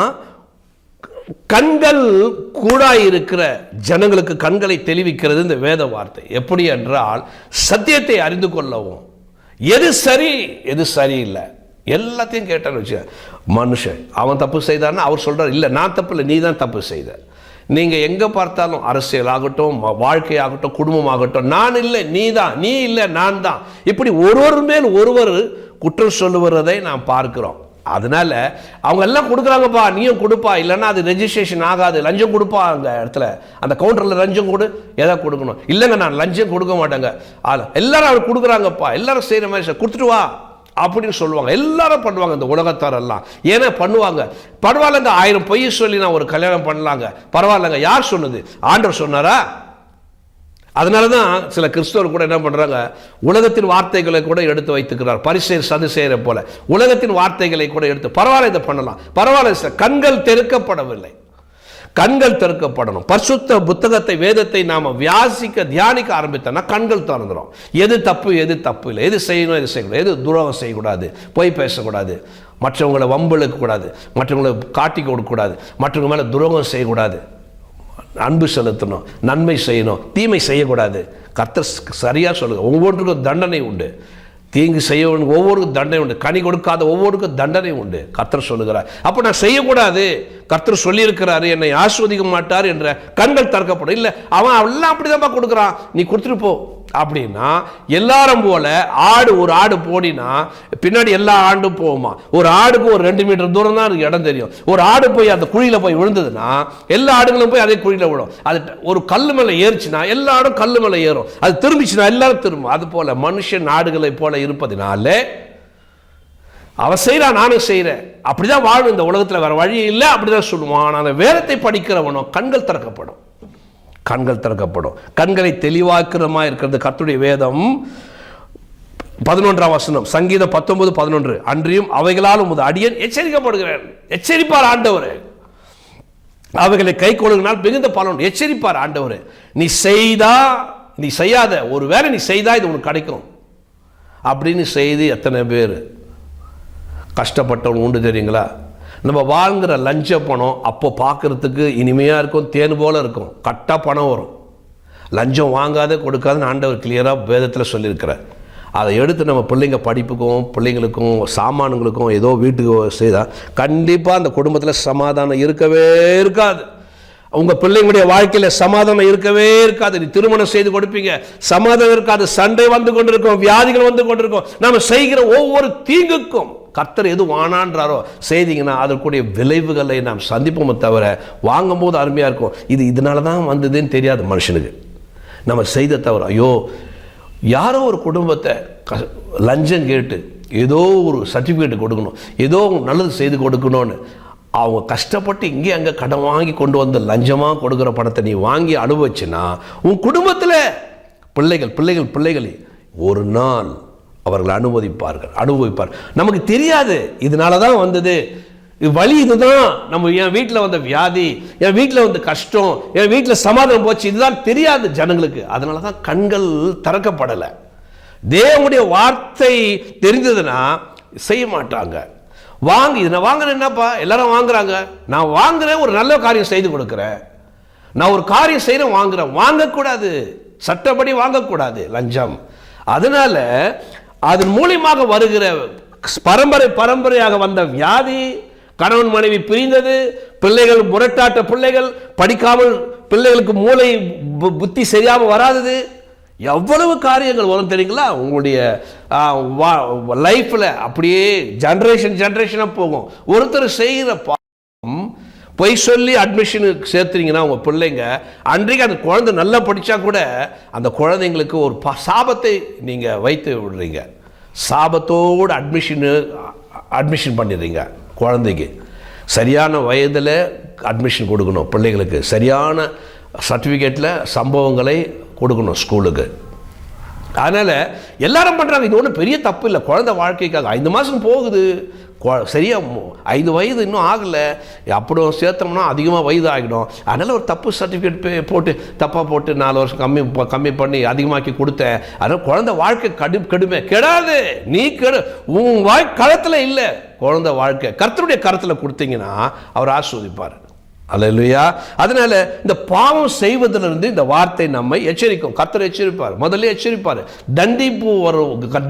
கண்கள் கூடாய் இருக்கிற ஜனங்களுக்கு கண்களை தெளிவிக்கிறது இந்த வேத வார்த்தை. எப்படி என்றால், சத்தியத்தை அறிந்து கொள்ளவும், எது சரி எது சரியில்லை எல்லாத்தையும் கேட்டான்னு வச்சு, மனுஷன் அவன் தப்பு செய்தான்னா அவர் சொல்றார், இல்லை நான் தப்பு இல்லை, நீ தான் தப்பு செய்த. நீங்கள் எங்கே பார்த்தாலும் அரசியல் ஆகட்டும், வாழ்க்கையாகட்டும், குடும்பமாகட்டும், நான் இல்லை நீ தான், நீ இல்லை நான் தான், இப்படி ஒருவர் மேல் ஒருவர் குற்றம் சொல்லுவதை நாம் பார்க்கிறோம். அதனால அவங்க எல்லாம் கொடுக்குறாங்கப்பா, நீயும் கொடுப்பா, இல்லைன்னா அது ரெஜிஸ்ட்ரேஷன் ஆகாது, லஞ்சம் கொடுப்பா, அந்த இடத்துல அந்த கவுண்டரில் லஞ்சம் கொடு, எதை கொடுக்கணும், இல்லைங்க நான் லஞ்சம் கொடுக்க மாட்டேங்க, எல்லாரும் அவர் கொடுக்குறாங்கப்பா, எல்லாரும் செய்கிற மாதிரி கொடுத்துட்டு வா அப்படின்னு சொல்லுவாங்க. எல்லாரும் பண்ணுவாங்க இந்த உலகத்தாரெல்லாம். ஏன்னா பண்ணுவாங்க, பரவாயில்லங்க, 1000 பொய் சொல்லி நான் ஒரு கல்யாணம் பண்ணலாங்க, பரவாயில்லங்க. யார் சொன்னது? ஆண்டவர் சொன்னாரா? அதனால தான் சில கிறிஸ்தவர் கூட என்ன பண்ணுறாங்க, உலகத்தின் வார்த்தைகளை கூட எடுத்து வைத்துக்கிறார். பரிசேயர் சதுசேயரை போல உலகத்தின் வார்த்தைகளை கூட எடுத்து, பரவாயில்ல இதை பண்ணலாம், பரவாயில்ல. கண்கள் திறக்கப்படவில்லை, கண்கள் திறக்கப்படணும். பரிசுத்த புத்தகத்தை, வேதத்தை நாம தியானிக்க ஆரம்பித்தோம்னா கண்கள் திறந்துடும். எது தப்பு எது தப்பு இல்லை, எது செய்யணும் எது செய்யக்கூடாது, எது துரோகம் செய்யக்கூடாது, பொய் பேசக்கூடாது, மற்றவங்களை வம்பிழுக்க கூடாது, மற்றவங்களை காட்டி கொடுக்கக்கூடாது, மற்றவங்க மேலே துரோகம் செய்யக்கூடாது, அன்பு செலுத்தணும், நன்மை செய்யணும், தீமை செய்யக்கூடாது. கர்த்தர் சரியாக சொல்லுங்க, ஒவ்வொன்றுக்கும் தண்டனை உண்டு. தீங்கு செய்யவனுக்கு ஒவ்வொருக்கும் தண்டனை உண்டு, கனி கொடுக்காத ஒவ்வொருக்கும் தண்டனை உண்டு. கர்த்தர் சொல்லுகிறார். அப்போ நான் செய்யக்கூடாது, கர்த்தர் சொல்லியிருக்கிறாரு, என்னை ஆஸ்வதிக்க மாட்டார் என்ற கண்கள் திறக்கப்படும். இல்லை அவன் எல்லாம் அப்படிதான்ப்பா கொடுக்குறான், நீ கொடுத்துட்டு போ அப்படின்னா, எல்லாரும் போல ஒரு ஆடு போடினா பின்னாடி எல்லா ஆண்டும் போகுமா? ஒரு ஆடுக்கு ஒரு 2 மீட்டர் தூரம் தான் அதுக்கு இடம் தெரியும். ஒரு ஆடு போய் அந்த குழியில போய் விழுந்ததுன்னா எல்லா ஆடுகளும் போய் அதே குழியில விழும். அது ஒரு கல்லு மேல ஏறிச்சுன்னா எல்லா ஆடும் கல்லு மேல ஏறும், அது திரும்பிச்சுன்னா எல்லாரும் திரும்பும். அது போல மனுஷன் ஆடுகளை போல இருப்பதினால அவன் செய்யறான், நானும் செய்யறேன், அப்படிதான் வாழும் இந்த உலகத்தில், வேற வழி இல்லை, அப்படிதான் சொல்லுவான். அந்த வேதத்தை படிக்கிறவனோ கண்கள் திறக்கப்படும், கண்கள் திறக்கப்படும். கண்களை தெளிவாக்குறமா இருக்கிறது கர்த்தருடைய வேதம். 11ஆம் வசனம், சங்கீதம் 19:11, அன்றியும் அவைகளால் உமது அடியேன் எச்சரிக்கப்படுகிறேன். எச்சரிப்பார் ஆண்டவர், அவைகளை கை கொள்ளுனால் மிகுந்த பலன். எச்சரிப்பார் ஆண்டவர். நீ செய்யாத ஒரு வேலை நீ செய்தா இது உனக்கு கிடைக்கும் அப்படின்னு செய்து எத்தனை பேர் கஷ்டப்பட்டவன் உண்டு தெரியுங்களா? நம்ம வாங்குகிற லஞ்ச பணம் அப்போ பார்க்குறதுக்கு இனிமையாக இருக்கும், தேன் போல் இருக்கும், கட்டாக பணம் வரும். லஞ்சம் வாங்காத கொடுக்காதுன்னு ஆண்டவர் கிளியராக வேதத்தில் சொல்லியிருக்கிறார். அதை எடுத்து நம்ம பிள்ளைங்க படிப்புக்கும், பிள்ளைங்களுக்கும், சாமான்களுக்கும் ஏதோ வீட்டுக்கு செய்தால் கண்டிப்பாக அந்த குடும்பத்தில் சமாதானம் இருக்கவே இருக்காது. உங்கள் பிள்ளைங்களுடைய வாழ்க்கையில் சமாதானம் இருக்கவே இருக்காது. நீ திருமணம் செய்து கொடுப்பீங்க, சமாதானம் இருக்காது, சண்டை வந்து கொண்டிருக்கும், வியாதிகள் வந்து கொண்டிருக்கும். நாம் செய்கிற ஒவ்வொரு தீங்குக்கும் கர்த்தர் எது வானான்றாரோ செய்தீங்கன்னா அதற்குரிய விளைவுகளை நாம் சந்திப்போமே தவிர, வாங்கும்போது அருமையாக இருக்கும், இதனால தான் வந்ததுன்னு தெரியாது மனுஷனுக்கு. நம்ம செய்த தவிர, ஐயோ யாரோ ஒரு குடும்பத்தை லஞ்சம் கேட்டு ஏதோ ஒரு சர்டிஃபிகேட் கொடுக்கணும், ஏதோ நல்லது செய்து கொடுக்கணும்னு அவங்க கஷ்டப்பட்டு இங்கே அங்கே கடன் வாங்கி கொண்டு வந்து லஞ்சமாக கொடுக்குற பணத்தை நீ வாங்கி அனுபவிச்சுன்னா உன் குடும்பத்தில் பிள்ளைகள் ஒரு நாள் அவர்கள் அனுபவிப்பார். நமக்கு தெரியாது, இதனால தான் வந்தது, வழி இதுதான், நம்ம என் வீட்டில் வந்த வியாதி, என் வீட்டில் வந்து கஷ்டம், என் வீட்டில் சமாதானம் போச்சு, இதுதான் தெரியாது ஜனங்களுக்கு. அதனால தான் கண்கள் திறக்கப்படலை. தேவனுடைய வார்த்தை தெரிந்ததுன்னா செய்ய மாட்டாங்க. இது நான் வாங்குறேன், என்னப்பா எல்லாரும் வாங்குறாங்க, நான் வாங்குறேன், ஒரு நல்ல காரியம் செய்து கொடுக்குறேன், நான் ஒரு காரியம் செய்கிறேன், வாங்குறேன், வாங்கக்கூடாது, சட்டப்படி வாங்கக்கூடாது லஞ்சம். அதனால அதன் மூலியமாக வருகிற பரம்பரையாக வந்த வியாதி, கணவன் மனைவி பிரிந்தது, பிள்ளைகள் முரட்டாட்ட பிள்ளைகள், படிக்காமல் பிள்ளைகளுக்கு மூளை புத்தி சரியாமல் வராதது, எவ்வளவு காரியங்கள் வரும் தெரியுங்களா உங்களுடைய லைஃப்பில். அப்படியே ஜென்ரேஷனாக போகும். ஒருத்தர் செய்கிற பாவம், பொய் சொல்லி அட்மிஷனுக்கு சேர்த்துறீங்கன்னா உங்கள் பிள்ளைங்க, அன்றைக்கு அந்த குழந்தை நல்லா படித்தா கூட அந்த குழந்தைங்களுக்கு ஒரு சாபத்தை நீங்கள் வைத்து விடுறீங்க. சாபத்தோடு அட்மிஷன் பண்ணிடுறீங்க. குழந்தைக்கு சரியான வயதில் அட்மிஷன் கொடுக்கணும். பிள்ளைகளுக்கு சரியான சர்டிஃபிகேட்டில் சம்பவங்களை கொடுக்கணும் ஸ்கூலுக்கு. அதனால் எல்லாரும் பண்ணுறாங்க. இது ஒன்றும் பெரிய தப்பு இல்லை. குழந்தை வாழ்க்கைக்காக 5 மாதம் போகுது, சரியாக 5 வயது இன்னும் ஆகலை, அப்படி சேர்த்தோம்னா அதிகமாக வயது ஆகிடும். அதனால் ஒரு தப்பு சர்டிஃபிகேட் போட்டு தப்பாக போட்டு 4 வருஷம் கம்மி பண்ணி அதிகமாக்கி கொடுத்தேன். அதனால் குழந்தை வாழ்க்கை கடுமை கெடாது. நீ உன் களத்தில் இல்லை குழந்தை வாழ்க்கை. கர்த்தருடைய கருத்தில் கொடுத்தீங்கன்னா அவர் ஆசீர்வதிப்பார். அல்லேலூயா. அதனால இந்த பாவம் செய்வதிலிருந்து இந்த வார்த்தை நம்மை எச்சரிக்கும். கர்த்தர் எச்சரிப்பார், முதல்ல எச்சரிப்பார்.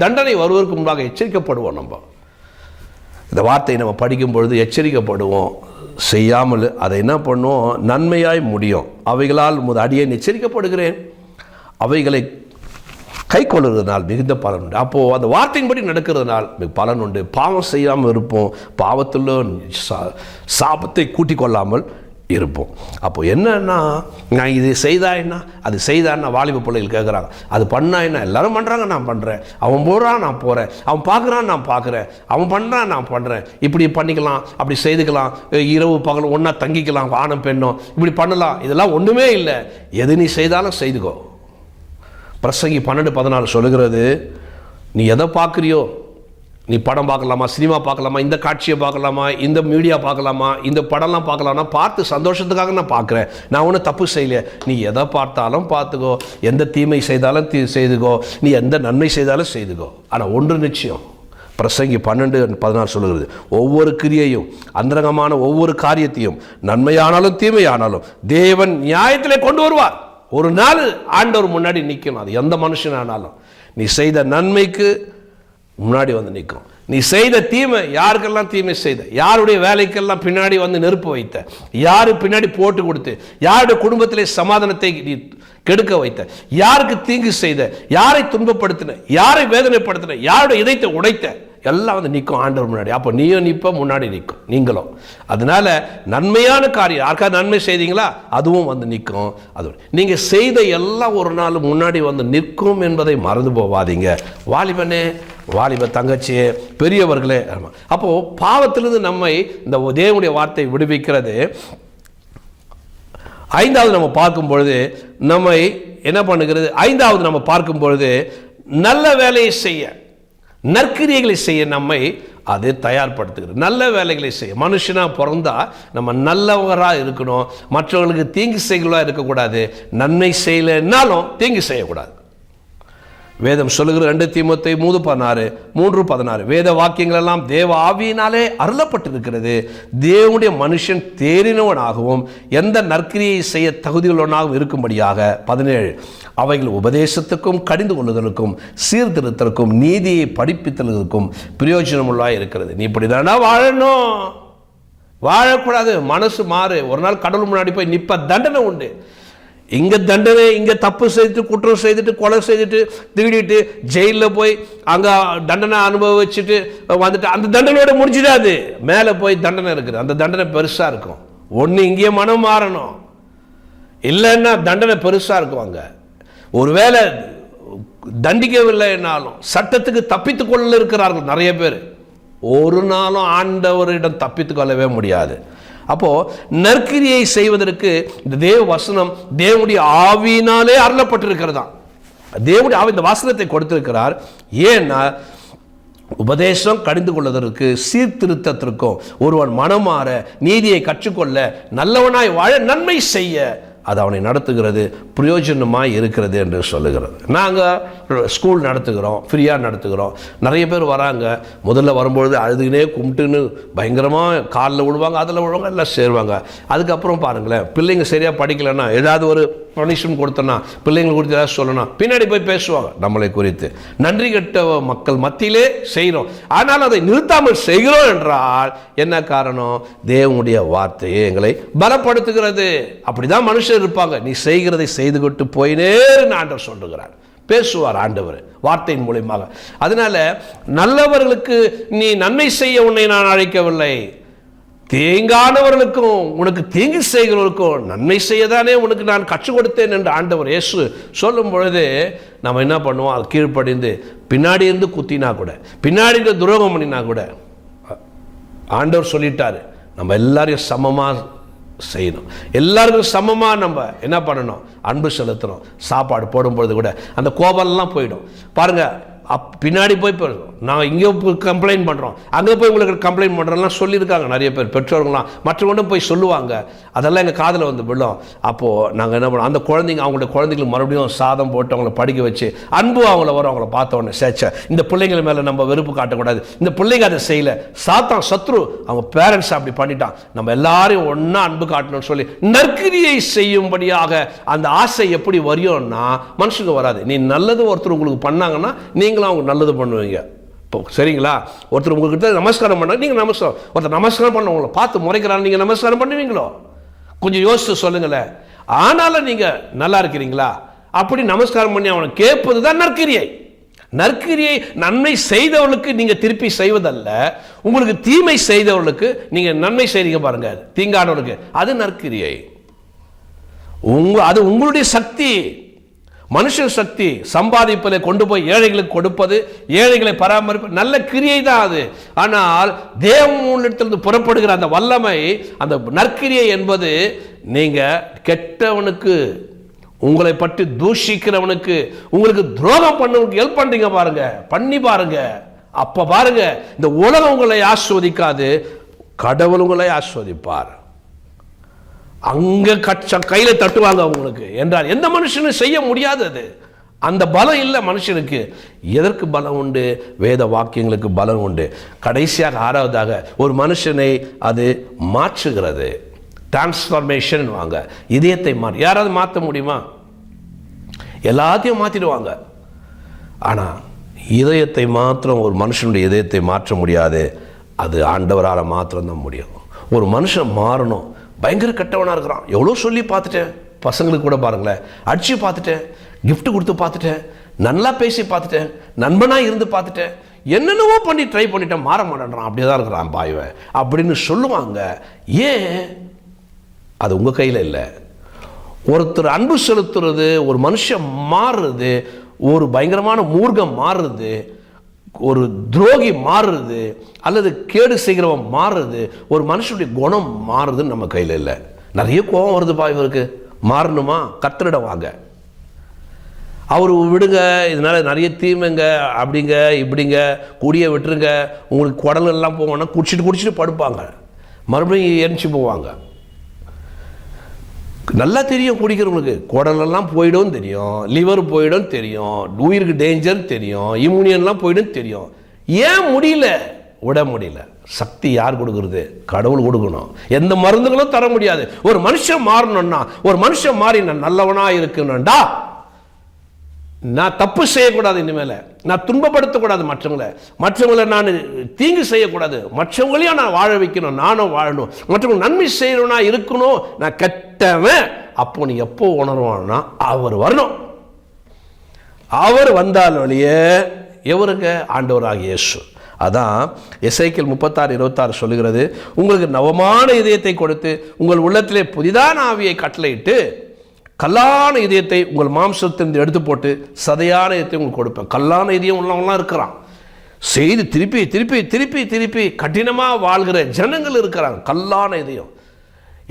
தண்டனை வருவதற்கு முன்பாக எச்சரிக்கப்படுவோம். நம்ம இந்த வார்த்தையை நம்ம படிக்கும் பொழுது எச்சரிக்கப்படுவோம். செய்யாமல் அதை என்ன பண்ணுவோம், நன்மையாய் முடியும். அவைகளால் அடியேன் எச்சரிக்கப்படுகிறேன், அவைகளை கை கொள்ளுறதுனால் மிகுந்த பலன் உண்டு. அப்போது அந்த வார்த்தையின்படி நடக்கிறதுனால் மிக பலன் உண்டு. பாவம் செய்யாமல் இருப்போம், பாவத்தில் சாபத்தை கூட்டிக் கொள்ளாமல் இருப்போம். அப்போ என்னன்னா, நான் இது செய்தா என்ன, அது செய்தான்னா வாலிப பிள்ளைகள் கேட்குறாங்க. அது பண்ணா என்ன, எல்லாரும் பண்ணுறாங்க, நான் பண்ணுறேன். அவன் போகிறான், நான் போகிறேன். அவன் பார்க்குறான், நான் பார்க்குறேன். அவன் பண்ணுறான், நான் பண்ணுறேன். இப்படி பண்ணிக்கலாம், அப்படி செய்துக்கலாம், இரவு பகல் ஒன்றா தங்கிக்கலாம், ஆணும் பெண்ணும் இப்படி பண்ணலாம். இதெல்லாம் ஒன்றுமே இல்லை. எது நீ செய்தாலும் செய்துக்கோ. பிரசங்கி 12:14 சொல்லுகிறது, நீ எதை பார்க்குறியோ, நீ படம் பார்க்கலாமா, சினிமா பார்க்கலாமா, இந்த காட்சியை பார்க்கலாமா, இந்த மீடியா பார்க்கலாமா, இந்த படம்லாம் பார்க்கலாம்னா பார்த்து சந்தோஷத்துக்காக நான் பார்க்குறேன், நான் ஒன்றும் தப்பு செய்யலையே. நீ எதை பார்த்தாலும் பார்த்துக்கோ, எந்த தீமை செய்தாலும் செய்துக்கோ, நீ எந்த நன்மை செய்தாலும் செய்துக்கோ. ஆனால் ஒன்று நிச்சயம், பிரசங்கி 12:14 சொல்லுகிறது, ஒவ்வொரு கிரியையும் அந்தரங்கமான ஒவ்வொரு காரியத்தையும் நன்மையானாலும் தீமையானாலும் தேவன் நியாயத்திலே கொண்டு வருவார். ஒரு நாள் ஆண்டவர் முன்னாடி நிற்கணும். அது எந்த மனுஷனானாலும் நீ செய்த நன்மைக்கு முன்னாடி வந்து நிற்கும். நீ செய்த தீமை, யாருக்கெல்லாம் தீமை செய்த, யாருடைய வேலைக்கெல்லாம் பின்னாடி வந்து நெருப்பு வைத்த, யாரு பின்னாடி போட்டு கொடுத்து, யாருடைய குடும்பத்திலே சமாதானத்தை நீ கெடுக்க வைத்த, யாருக்கு தீங்கு செய்த, யாரை துன்பப்படுத்தின, யாரை வேதனைப்படுத்தின, யாருடைய இதயத்தை உடைத்த, எல்லாம் வந்து நிற்கும் ஆண்டவர் முன்னாடி. அப்போ நீயும் நிற்ப, முன்னாடி நிற்கும் நீங்களும். அதனால நன்மையான காரியம் யாருக்காவது நன்மை செய்தீங்களா, அதுவும் வந்து நிற்கும். அது நீங்கள் செய்த எல்லாம் ஒரு நாள் முன்னாடி வந்து நிற்கும் என்பதை மறந்து போவாதீங்க. வாலிபனே, வாலிப தங்கச்சியே, பெரியவர்களே. அப்போது பாவத்திலிருந்து நம்மை இந்த தேவனுடைய வார்த்தை விடுவிக்கிறது. 5வது நம்ம பார்க்கும் பொழுது நம்மை என்ன பண்ணுகிறது, 5வது நம்ம பார்க்கும் பொழுது நல்ல வேலையை செய்ய, நற்கிரியைகளை செய்ய நம்மை அது தயார்படுத்துகிறது. நல்ல வேலைகளை செய்ய, மனுஷனாக பிறந்தா நம்ம நல்லவராக இருக்கணும், மற்றவர்களுக்கு தீங்கு செய்யலாம் இருக்கக்கூடாது, நன்மை செய்யலைன்னாலும் தீங்கு செய்யக்கூடாது. வேதம் சொல்லுகிற 2 தீமோத்தேயு 3:16 வேத வாக்கியங்கள் எல்லாம் தேவ ஆவியினாலே அருளப்பட்டிருக்கிறது. தேவனுடைய மனுஷன் தேறினவனாகவும் எந்த நற்கிரியை செய்ய தகுதியுள்ளவனாகவும் இருக்கும்படியாக. 17 அவைகள் உபதேசத்துக்கும் கடிந்து கொள்ளுதலுக்கும் சீர்திருத்தலுக்கும் நீதியை படிப்பித்தலுக்கும் பிரயோஜனமுள்ளாக இருக்கிறது. நீ இப்படி தானே வாழணும், வாழக்கூடாது, மனசு மாறு. ஒரு நாள் கடவுள் முன்னாடி போய் நிற்ப, தண்டனை உண்டு. இங்கே தண்டனை, இங்கே தப்பு செய்துட்டு, குற்றம் செய்துட்டு, கொலை செய்துட்டு, திருடிட்டு ஜெயிலில் போய் அங்கே தண்டனை அனுபவிச்சுட்டு வந்துட்டு அந்த தண்டனையோட முடிஞ்சிடாது. மேலே போய் தண்டனை இருக்குது, அந்த தண்டனை பெருசாக இருக்கும். ஒன்று இங்கேயே மனம் மாறணும், இல்லைன்னா தண்டனை பெருசாக இருக்கும். அங்கே ஒருவேளை தண்டிக்கவில்லைன்னாலும் சட்டத்துக்கு தப்பித்து கொள்ள இருக்கிறார்கள் நிறைய பேர். ஒரு நாளும் ஆண்டவரிடம் தப்பித்து கொள்ளவே முடியாது. அப்போது நற்கிரியை செய்வதற்கு இந்த தேவ வசனம் தேவனுடைய ஆவியினாலே அருளப்பட்டிருக்கிறதா. தேவனுடைய ஆவி இந்த வசனத்தை கொடுத்திருக்கிறார். ஏன்னா உபதேசம் கடிந்து கொள்வதற்கு, சீர்திருத்தத்திற்கும், ஒருவன் மனமாற, நீதியை கற்றுக்கொள்ள, நல்லவனாய் வாழ, நன்மை செய்ய அது அவனை நடத்துகிறது பிரயோஜனமாக இருக்கிறது என்று சொல்லுகிறது. நாங்கள் ஸ்கூல் நடத்துகிறோம், ஃப்ரீயாக நடத்துகிறோம். நிறைய பேர் வராங்க. முதல்ல வரும்பொழுது அழுதுகினே கும்பிட்டுன்னு பயங்கரமாக காலில் விழுவாங்க, அதில் விழுவாங்க, எல்லாம் சேருவாங்க. அதுக்கப்புறம் பாருங்களேன், பிள்ளைங்க சரியாக படிக்கலைன்னா ஏதாவது ஒரு பனிஷ்மெண்ட் கொடுத்தோன்னா, பிள்ளைங்களுக்கு கொடுத்து ஏதாவது சொல்லணும், பின்னாடி போய் பேசுவாங்க நம்மளை குறித்து. நன்றி கெட்ட மக்கள் மத்தியிலே செய்கிறோம். ஆனால் அதை நிறுத்தாமல் செய்கிறோம் என்றால் என்ன காரணம்? தேவனுடைய வார்த்தையே எங்களை பலப்படுத்துகிறது. அப்படிதான் மனுஷர் இருப்பாங்க. நீ செய்கிறதை செய்துவிட்டு போயினே ஆண்டவர் சொல்லுகிறார், பேசுவார் ஆண்டவர் வார்த்தையின் மூலமாக. அதனால நல்லவர்களுக்கு நீ நன்மை செய்ய உன்னை நான் அழைக்கவில்லை, தீங்கானவர்களுக்கும் உனக்கு தீங்கு செய்கிறவர்களுக்கும் நன்மை செய்யதானே உனக்கு நான் கற்றுக் கொடுத்தேன் என்று ஆண்டவர் இயேசு சொல்லும் பொழுது நம்ம என்ன பண்ணுவோம்? அது கீழ்ப்படிந்து பின்னாடி இருந்து குத்தினா கூட, பின்னாடி இருந்து துரோகம் பண்ணினா கூட ஆண்டவர் சொல்லிட்டாரு, நம்ம எல்லாரையும் சமமாக செய்யணும், எல்லாருக்கும் சமமாக நம்ம என்ன பண்ணணும்? அன்பு செலுத்தணும். சாப்பாடு போடும்பொழுது கூட அந்த கோபம்லாம் போயிடும். பாருங்கள், பின்னாடி போய் நான் இங்கே கம்ப்ளைண்ட் பண்ணுறோம், அங்கே போய் உங்களுக்கு கம்ப்ளைண்ட் பண்ணுறோம்லாம் சொல்லியிருக்காங்க நிறைய பேர், பெற்றோர்கள்லாம் மற்றவங்களும் போய் சொல்லுவாங்க. அதெல்லாம் எங்கள் காதில் வந்து விழும். அப்போது நாங்கள் என்ன பண்ணோம்? அந்த குழந்தைங்க அவங்களோட குழந்தைங்களுக்கு மறுபடியும் சாதம் போட்டு அவங்கள படிக்க வச்சு அன்பு அவங்கள வரும். அவங்கள பார்த்த உடனே சேச்ச இந்த பிள்ளைங்கள் மேலே நம்ம வெறுப்பு காட்டக்கூடாது, இந்த பிள்ளைங்க அதை செய்யலை, சாத்தான் சத்ரு அவங்க பேரண்ட்ஸ் அப்படி பண்ணிட்டான், நம்ம எல்லாரையும் ஒன்றா அன்பு காட்டணும்னு சொல்லி நற்கிரியை செய்யும்படியாக அந்த ஆசை எப்படி வரையும்னா மனுஷனுக்கு வராது. நீ நல்லது ஒருத்தர் உங்களுக்கு பண்ணாங்கன்னா நீங்களும் அவங்க நல்லது பண்ணுவீங்க. சரிங்களா? ஒருத்தர் உங்ககிட்ட நமஸ்காரம் பண்ண நீங்கள் நமஸ்காரம், ஒருத்தர் நமஸ்காரம் பண்ண உங்களை பார்த்து முறைக்கிறாங்க, நீங்கள் நமஸ்காரம் பண்ணுவீங்களோ? கொஞ்சம் யோசித்து சொல்லுங்களேன். ஆனாலும் நீங்கள் நல்லா இருக்கிறீங்களா அப்படி நமஸ்காரம் பண்ணி அவனை கேட்பது தான் நற்கிரியை. நற்கிரியை நன்மை செய்தவர்களுக்கு நீங்கள் திருப்பி செய்வதல்ல, உங்களுக்கு தீமை செய்தவர்களுக்கு நீங்கள் நன்மை செய்றீங்க பாருங்க, தீங்கானவர்களுக்கு, அது நற்கிரியை. அது உங்களுடைய சக்தி, மனுஷ சக்தி. சம்பாதிப்பதை கொண்டு போய் ஏழைகளுக்கு கொடுப்பது, ஏழைகளை பராமரிப்பது நல்ல கிரியை தான் அது. ஆனால் தேவனிடத்திலிருந்து புறப்படுகிற அந்த வல்லமை, அந்த நற்கிரியை என்பது நீங்க கெட்டவனுக்கு, உங்களை பற்றி தூஷிக்கிறவனுக்கு, உங்களுக்கு துரோகம் பண்ணவனுக்கு ஹெல்ப் பண்றீங்க பாருங்க, பண்ணி பாருங்க. அப்ப பாருங்க, இந்த உலகம் உங்களை ஆஸ்வதிக்காது, கடவுள் உங்களை ஆஸ்வதிப்பார். அங்க கையில தட்டுவாங்க உங்களுக்கு என்றால் எந்த மனுஷனும் செய்ய முடியாதது. அந்த பலம் இல்லை மனுஷனுக்கு. எதற்கு பலம் உண்டு? வேத வாக்கியங்களுக்கு பலம் உண்டு. கடைசியாக ஆறாவதாக ஒரு மனுஷனை அது மாற்றுகிறது. டிரான்ஸ்ஃபர்மேஷன் வாங்க, இதயத்தை மாற்ற. யாராவது மாற்ற முடியுமா? எல்லாத்தையும் மாற்றிடுவாங்க. ஆனால் இதயத்தை மாத்திரம், ஒரு மனுஷனுடைய இதயத்தை மாற்ற முடியாது. அது ஆண்டவரால் மாத்திரம்தான் முடியும். ஒரு மனுஷன் மாறணும். பயங்கர கெட்டவனாக இருக்கிறான், எவ்வளோ சொல்லி பார்த்துட்டேன், பசங்களுக்கு கூட பாருங்களேன், அடிச்சு பார்த்துட்டேன், கிஃப்ட் கொடுத்து பார்த்துட்டேன், நல்லா பேசி பார்த்துட்டேன், நண்பனாக இருந்து பார்த்துட்டேன், என்னென்னவோ பண்ணி ட்ரை பண்ணிட்டேன், மாற மாட்டேன்றான், அப்படியே தான் இருக்கிறான் பாய்வன் அப்படின்னு சொல்லுவாங்க. ஏன்? அது உங்கள் கையில் இல்லை. ஒருத்தர் அன்பு செலுத்துறது, ஒரு மனுஷன் மாறுறது, ஒரு பயங்கரமான மூர்க்கம் மாறுறது, ஒரு துரோகி மாறுறது, அல்லது கேடு செய்கிறவன் மாறுறது, ஒரு மனுஷனுடைய குணம் மாறுதுன்னு நம்ம கையில் இல்லை. நிறைய கோபம் வருது பாய்வருக்கு, மாறணுமா? கர்த்தரிடம் வாங்க, அவர் விடுங்க, இதனால நிறைய தீமைங்க, அப்படிங்க இப்படிங்க, குடியை விட்டுருங்க, உங்களுக்கு குடல் எல்லாம் போவாங்கன்னா குடிச்சிட்டு படுப்பாங்க, மறுபடியும் எரிச்சு போவாங்க. நல்லா தெரியும் குடிக்கிறவங்களுக்கு, குடலெல்லாம் போயிடும் தெரியும், லிவர் போயிடும் தெரியும், உயிருக்கு டேஞ்சர் தெரியும், இம்யூனியன்லாம் போயிடும் தெரியும். ஏன் முடியல? விட முடியல. சக்தி யார் கொடுக்கறது? கடவுள் கொடுக்கணும். எந்த மருந்துகளும் தர முடியாது. ஒரு மனுஷன் மாறணும்னா, ஒரு மனுஷன் மாறி நான் நல்லவனா இருக்கணும்டா, நான் தப்பு செய்யக்கூடாது, இனிமேல நான் துன்பப்படுத்தக்கூடாது மற்றவங்களை நான் தீங்கு செய்யக்கூடாது, மற்றவங்களையும் நான் வாழ வைக்கணும், நானும் வாழணும், மற்றவங்க நன்மை செய்யணும்னா இருக்கணும், நான் கெட்டவன். அப்போ நீ எப்போ உணர்வான்னா அவர் வரணும். அவர் வந்தால் வழியே எவருங்க? ஆண்டவராகிய இயேசு. அதான் எசேக்கியேல் 36:26 சொல்லுகிறது, உங்களுக்கு நவமான இதயத்தை கொடுத்து உங்கள் உள்ளத்திலே புதிதான ஆவியை கட்டளையிட்டு கல்லான இதயத்தை உங்கள் மாம்சத்திலிருந்து எடுத்து போட்டு சதையான இதயத்தை உங்களுக்கு கொடுப்பேன். கல்லான இதயம் உள்ளவங்களாம் இருக்கிறான், செய்து திருப்பி திருப்பி திருப்பி திருப்பி கடினமாக வாழ்கிற ஜனங்கள் இருக்கிறாங்க. கல்லான இதயம்.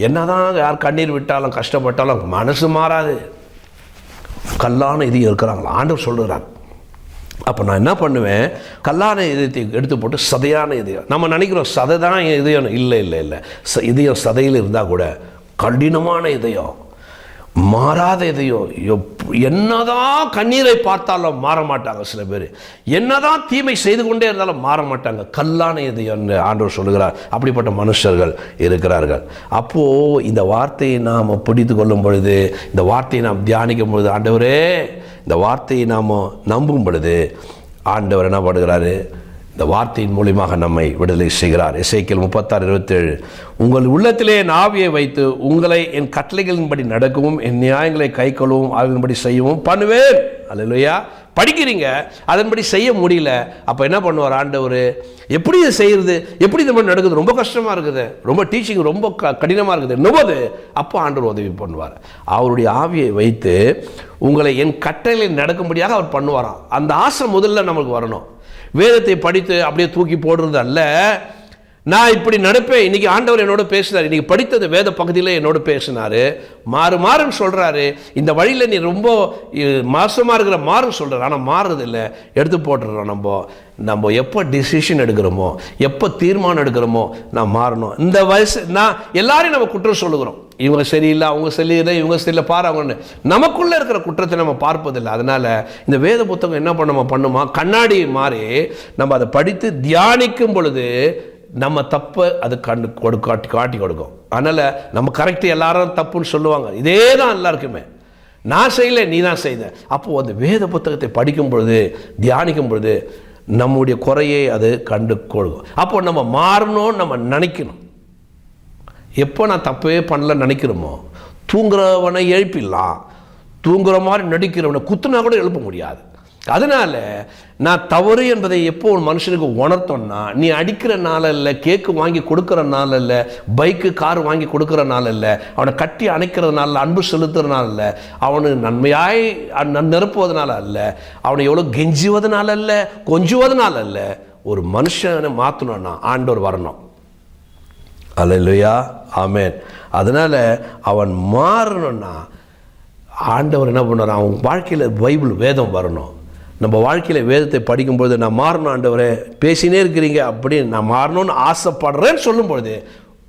என்னதான் யார் கண்ணீர் விட்டாலும் கஷ்டப்பட்டாலும் மனசு மாறாது. கல்லான இதயம் இருக்கிறாங்களா ஆண்டவர் சொல்லுறார். அப்போ நான் என்ன பண்ணுவேன்? கல்லான இதயத்தை எடுத்து போட்டு சதையான இதயம். நம்ம நினைக்கிறோம் சதை தான் இதயம். இல்லை இல்லை இல்லை, இதயம் சதையில் இருந்தால் கூட கடினமான இதயம், மாறாத எதையோ என்னதான் கண்ணீரை பார்த்தாலும் மாற மாட்டாங்க. சில பேர் என்னதான் தீமை செய்து கொண்டே இருந்தாலும் மாற மாட்டாங்க. கல்லான எதையோ ஆண்டவர் சொல்லுகிறார். அப்படிப்பட்ட மனுஷர்கள் இருக்கிறார்கள். அப்போது இந்த வார்த்தையை நாம் பிடித்து கொள்ளும் பொழுது, இந்த வார்த்தையை நாம் தியானிக்கும் பொழுது, ஆண்டவரே இந்த வார்த்தையை நாம் நம்பும் பொழுது ஆண்டவர் என்ன பண்ணுகிறாரு? இந்த வார்த்தையின் மூலியமாக நம்மை விடுதலை செய்கிறார். எசேக்கியேல் 36:27, உங்கள் உள்ளத்திலே என் ஆவியை வைத்து உங்களை என் கட்டளைகளின்படி நடக்கவும் என் நியாயங்களை கைக்கொள்ளவும் அதன்படி செய்யவும் பண்ணுவேன். அல்லேலூயா. படிக்கிறீங்க, அதன்படி செய்ய முடியல. அப்போ என்ன பண்ணுவார் ஆண்டவர்? எப்படி இதை செய்கிறது, எப்படி இந்த மாதிரி நடக்குது, ரொம்ப கஷ்டமாக இருக்குது, ரொம்ப டீச்சிங் ரொம்ப கடினமாக இருக்குது என்னும்போது அப்போ ஆண்டவர் உதவி பண்ணுவார். அவருடைய ஆவியை வைத்து உங்களை என் கட்டளையில் நடக்கும்படியாக அவர் பண்ணுவாராம். அந்த ஆசை முதல்ல நமக்கு வரணும். வேதத்தை படித்து அப்படியே தூக்கி போடுறது அல்ல. நான் இப்படி நடப்பேன். இன்னைக்கு ஆண்டவர் என்னோட பேசினார். இன்னைக்கு படித்தது வேத பகுதியில் என்னோட பேசினாரு. மாறுன்னு சொல்றாரு. இந்த வழியில் நீ ரொம்ப மாசமாக இருக்கிற மாறுன்னு சொல்றாரு. ஆனால் மாறுறது இல்லை, எடுத்து போட்டுறோம். நம்ம எப்போ டிசிஷன் எடுக்கிறோமோ, எப்போ தீர்மானம் எடுக்கிறோமோ நான் மாறணும். இந்த வயசு நான் எல்லாரையும் நம்ம குற்றம் சொல்லுகிறோம். இவங்க சரியில்லை, அவங்க சரியில்லை, இவங்க சரியில்லை, பாரு அவங்க. நமக்குள்ளே இருக்கிற குற்றத்தை நம்ம பார்ப்பதில்லை. அதனால் இந்த வேத புத்தகம் என்ன பண்ணுமா, கண்ணாடி மாதிரி நம்ம அதை படித்து தியானிக்கும் பொழுது நம்ம தப்பை அது காட்டி கொடுக்கும். அதனால் நம்ம கரெக்டு, எல்லாரும் தப்புன்னு சொல்லுவாங்க. இதே தான் எல்லாருக்குமே. நான் செய்யலை, நீ தான் செய்த. அப்போது அந்த வேத புத்தகத்தை படிக்கும் பொழுது, தியானிக்கும் பொழுது நம்முடைய குறையை அது கண்டு கொடுக்கும். அப்போ நம்ம மாறணும்னு நம்ம நினைக்கணும். எப்போ நான் தப்பே பண்ணல நினைக்கிறோமோ, தூங்குறவனை எழுப்பிடலாம், தூங்குற மாதிரி நடிக்கிறவனை குத்துனா கூட எழுப்ப முடியாது. அதனால் நான் தவறு என்பதை எப்போ ஒரு மனுஷனுக்கு உணர்த்தோன்னா, நீ அடிக்கிறனால இல்லை, கேக்கு வாங்கி கொடுக்குறனால இல்லை, பைக்கு கார் வாங்கி கொடுக்குறனால இல்லை, அவனை கட்டி அணைக்கிறதுனால, அன்பு செலுத்துறதுனால இல்லை, அவனு நன்மையாய் நிரப்புவதனால அல்ல, அவனை எவ்வளோ கெஞ்சுவதனால இல்லை, கொஞ்சுவதனால இல்லை. ஒரு மனுஷனை மாற்றணும்னா ஆண்டவர் வரணும். அல்லேலூயா, ஆமென். அதனால் அவன் மாறணும்னா ஆண்டவர் என்ன பண்ணுறான்? அவன் வாழ்க்கையில் பைபிள் வேதம் வரணும். நம்ம வாழ்க்கையில் வேதத்தை படிக்கும்பொழுது நான் மாறணும் ஆண்டவரே, பேசினே இருக்கிறீங்க, அப்படி நான் மாறணும்னு ஆசைப்படுறேன்னு சொல்லும்பொழுது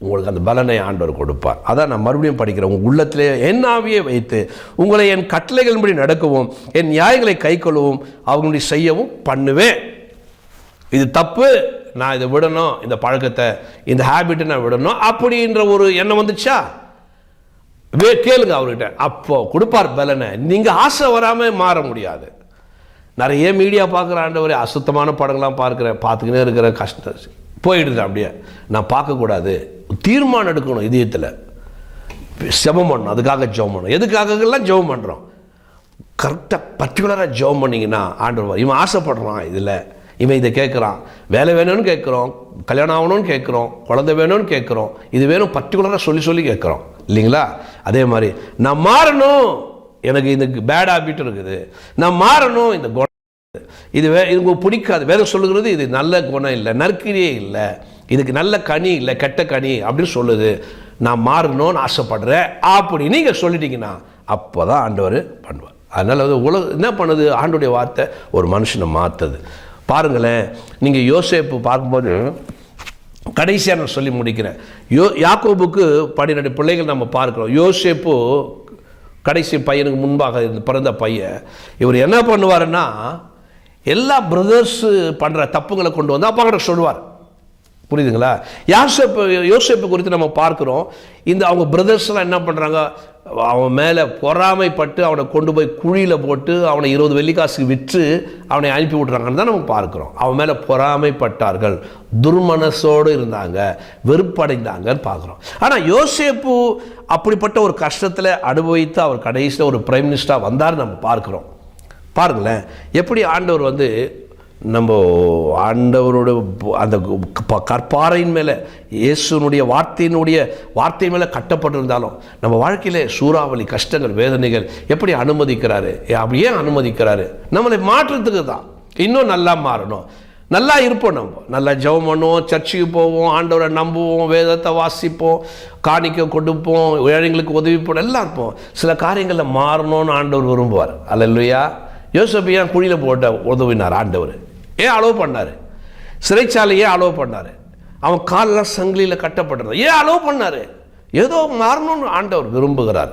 உங்களுக்கு அந்த பலனை ஆண்டவர் கொடுப்பார். அதான் நான் மறுபடியும் படிக்கிறேன். உங்கள் உள்ளத்திலே என் ஆவியை வைத்து உங்களை என் கட்டளைகளின்படி நடக்கவும் என் நியாயங்களை கைக்கொள்ளவும் அவங்களுடைய செய்யவும் பண்ணுவேன். இது தப்பு, நான் இதை விடணும், இந்த பழக்கத்தை, இந்த ஹேபிட்டை நான் விடணும் அப்படின்ற ஒரு எண்ணம் வந்துச்சா, கேளுங்க அவர்கிட்ட, அப்போ கொடுப்பார் பலனை. நீங்கள் ஆசை வராமல் மாற முடியாது. நிறைய மீடியா பார்க்குற ஆண்டவரே, அசுத்தமான படங்கள்லாம் பார்த்துக்கினே இருக்கிற கஷ்டம் போயிடுது. அப்படியே நான் பார்க்கக்கூடாது. தீர்மானம் எடுக்கணும். இதயத்தில் ஜெபம் பண்ணணும். அதுக்காக ஜெபம் பண்ணணும். எதுக்காகலாம் ஜெபம் பண்ணுறோம்? கரெக்டாக பர்டிகுலராக ஜெபம் பண்ணிங்கன்னா ஆண்டவர், இவன் ஆசைப்படுறான், இதில் இவன் இதை கேட்குறான், வேலை வேணும்னு கேட்குறோம், கல்யாணம் ஆகணும்னு கேட்குறோம், குழந்தை வேணும்னு கேட்குறோம், இது வேணும் பர்டிகுலராக சொல்லி கேட்குறோம் இல்லைங்களா? அதே மாதிரி நான் மாறணும், எனக்கு இதுக்கு பேட் ஹேபிட் இருக்குது, நான் மாறணும், இந்த குணம் இது இது பிடிக்காது, வேதம் சொல்லுகிறது இது நல்ல குணம் இல்லை, நற்கிரியே இல்லை, இதுக்கு நல்ல கனி இல்லை, கெட்ட கனி அப்படின்னு சொல்லுது, நான் மாறணும்னு ஆசைப்படுறேன் அப்படி நீங்கள் சொல்லிட்டீங்கன்னா அப்போ தான் ஆண்டவர் பண்ணுவார். அதனால் உலகம் என்ன பண்ணுது? ஆண்டோடைய வார்த்தை ஒரு மனுஷனை மாற்றுது. பாருங்களேன், நீங்கள் யோசேப்பு பார்க்கும்போது கடைசியாக நான் சொல்லி முடிக்கிறேன். யாக்கோபுக்கு 12 பிள்ளைகள் நம்ம பார்க்குறோம். யோசேப்பு கடைசி பையனுக்கு முன்பாக பிறந்த பையன். இவர் என்ன பண்ணுவாருன்னா, எல்லா பிரதர்ஸு பண்ணுற தப்புங்களை கொண்டு வந்து அப்பா கிட்ட சொல்லுவார். புரியுதுங்களா? யோசேப்பு குறித்து நம்ம பார்க்குறோம். அவங்க பிரதர்ஸ்லாம் என்ன பண்ணுறாங்க, அவன் மேலே பொறாமைப்பட்டு அவனை கொண்டு போய் குழியில் போட்டு அவனை 20 வெள்ளிக்காசுக்கு விற்று அவனை அனுப்பி விட்றாங்கன்னு தான் நம்ம பார்க்குறோம். அவன் மேலே பொறாமைப்பட்டார்கள், துர்மனசோடு இருந்தாங்க, வெறுப்படைந்தாங்கன்னு பார்க்குறோம். ஆனால் யோசேப்பு அப்படிப்பட்ட ஒரு கஷ்டத்தில் அனுபவித்து அவர் கடைசியில் ஒரு பிரைம் மினிஸ்டராக வந்தார் நம்ம பார்க்குறோம். பாருங்களேன், எப்படி ஆண்டவர் நம்ம ஆண்டவரோட அந்த கற்பாறையின் மேலே இயேசுனுடைய வார்த்தையின் மேலே கட்டப்பட்டிருந்தாலும் நம்ம வாழ்க்கையில் சூறாவளி, கஷ்டங்கள், வேதனைகள் எப்படி அனுமதிக்கிறாரு? அப்படியே அனுமதிக்கிறாரு நம்மளை மாற்றத்துக்கு தான். இன்னும் நல்லா மாறணும், நல்லா இருப்போம், நம்ம நல்லா ஜெபம் பண்ணுவோம், சர்ச்சுக்கு போவோம், ஆண்டவரை நம்புவோம், வேதத்தை வாசிப்போம், காணிக்க கொடுப்போம், ஏழைங்களுக்கு உதவிப்போம், எல்லாம் இருப்போம். சில காரியங்களில் மாறணும்னு ஆண்டவர் விரும்புவார். அல்லேலூயா. யோசேப்பு ஏன் குழியில் போட்ட உதவினார்? ஆண்டவர் ஏன் அலோவ் பண்ணார்? சிறைச்சாலையே அலோவ் பண்ணார். அவன் காலெல்லாம் சங்கிலியில் கட்டப்பட்டிருந்தான், ஏன் அலோவ் பண்ணார்? ஏதோ மாறணும்னு ஆண்டவர் விரும்புகிறார்.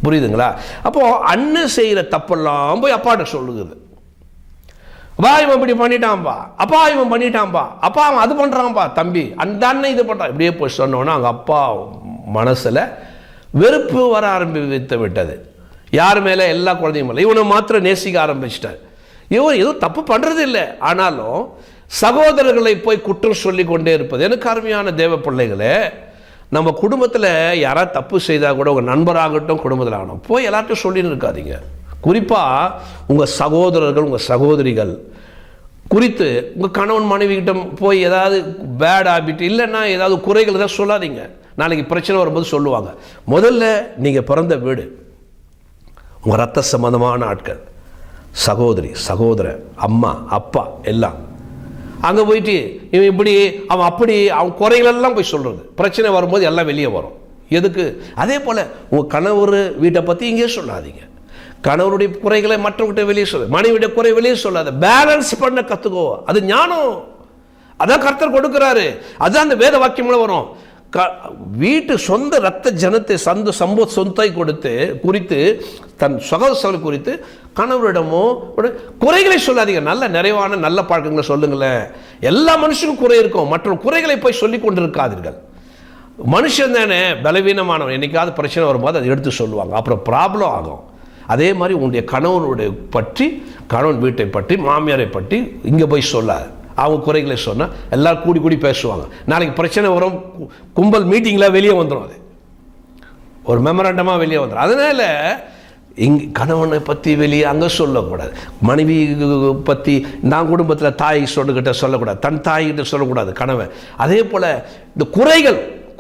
புரியுதுங்களா? அப்போது அண்ணன் செய்கிற தப்பெல்லாம் போய் அப்பாட்ட சொல்லுகிறது. அப்பா இவன் இப்படி பண்ணிட்டான்பா, அப்பா இவன் பண்ணிட்டான்பா, அப்பா அவன் அது பண்ணுறான்பா, தம்பி அந்த அண்ணன் இது பண்ணுறான், இப்படியே போய் சொன்னோன்னா அங்கே அப்பா மனசில் வெறுப்பு வர ஆரம்பித்து விட்டது. யார் மேலே? எல்லா குழந்தையும் மேலே. இவனை மாத்திரம் நேசிக்க ஆரம்பிச்சிட்டார். இவன் எதுவும் தப்பு பண்ணுறது இல்லை, ஆனாலும் சகோதரர்களை போய் குற்றம் சொல்லி கொண்டே இருப்பது. எனக்கு அருமையான தேவ பிள்ளைகளே, நம்ம குடும்பத்தில் யாராவது தப்பு செய்தால் கூட உங்கள் நண்பராகட்டும் குடும்பத்தில் ஆகணும் போய் எல்லார்ட்டும் சொல்லின்னு இருக்காதீங்க. குறிப்பாக உங்கள் சகோதரர்கள் உங்கள் சகோதரிகள் குறித்து உங்கள் கணவன் மனைவிகிட்ட போய் ஏதாவது பேட் ஹேபிட் இல்லைன்னா ஏதாவது குறைகள் ஏதாவது சொல்லாதீங்க. நாளைக்கு பிரச்சனை வரும்போது சொல்லுவாங்க. முதல்ல நீங்கள் பிறந்த வீடு, உங்கள் ரத்த சம்பந்தமான ஆட்கள், சகோதரி சகோதரன், அம்மா அப்பா எல்லாம் அங்கே போயிட்டு இவன் இப்படி அவன் அப்படி அவன் குறைகளெல்லாம் போய் சொல்கிறது. பிரச்சனை வரும்போது எல்லாம் வெளியே வரும். எதுக்கு? அதே போல் உங்கள் கணவர் வீட்டை பற்றி இங்கே சொல்லாதீங்க. கணவருடைய குறைகளை மற்றவங்கிட்ட வெளியே சொல்ல, மனைவியுடைய குறை வெளியே சொல்லாத. பேலன்ஸ் பண்ண கற்றுக்கோ. அது ஞானம். அதான் கர்த்தர் கொடுக்குறாரு. அதுதான் அந்த வேத வாக்கியமும் வரும். வீட்டு சொந்த ரத்த ஜனத்தை சொந்தை கொடுத்து குறித்து தன் சகோதரர்கள் குறித்து கணவரிடமோ குறைகளை சொல்லாதீங்க. நல்ல நிறைவான நல்ல பழக்கங்களை சொல்லுங்களேன். எல்லா மனுஷனுக்கும் குறை இருக்கும். மற்ற குறைகளை போய் சொல்லி கொண்டிருக்காதீர்கள். மனுஷன் தானே பலவீனமானவன். என்னைக்காவது பிரச்சனை வரும்போது அதை எடுத்து சொல்லுவாங்க, அப்புறம் ப்ராப்ளம் ஆகும். அதே மாதிரி உங்களுடைய கணவனுடைய பற்றி, கணவன் வீட்டை பற்றி, மாமியாரை பற்றி இங்கே போய் சொல்லாது. அவங்க குறைகளை சொன்னால் எல்லோரும் கூடி கூடி பேசுவாங்க. நாளைக்கு பிரச்சனை வரும், கும்பல் மீட்டிங்கில் வெளியே வந்துடும். அது ஒரு மெமரண்டமாக வெளியே வந்துடும். அதனால் கணவனை பற்றி வெளியே அங்கே சொல்லக்கூடாது. மனைவி பற்றி நான் குடும்பத்தில் தாய் சொல்லுகிட்ட சொல்லக்கூடாது, தன் தாய்கிட்ட சொல்லக்கூடாது கணவன். அதே போல் இந்த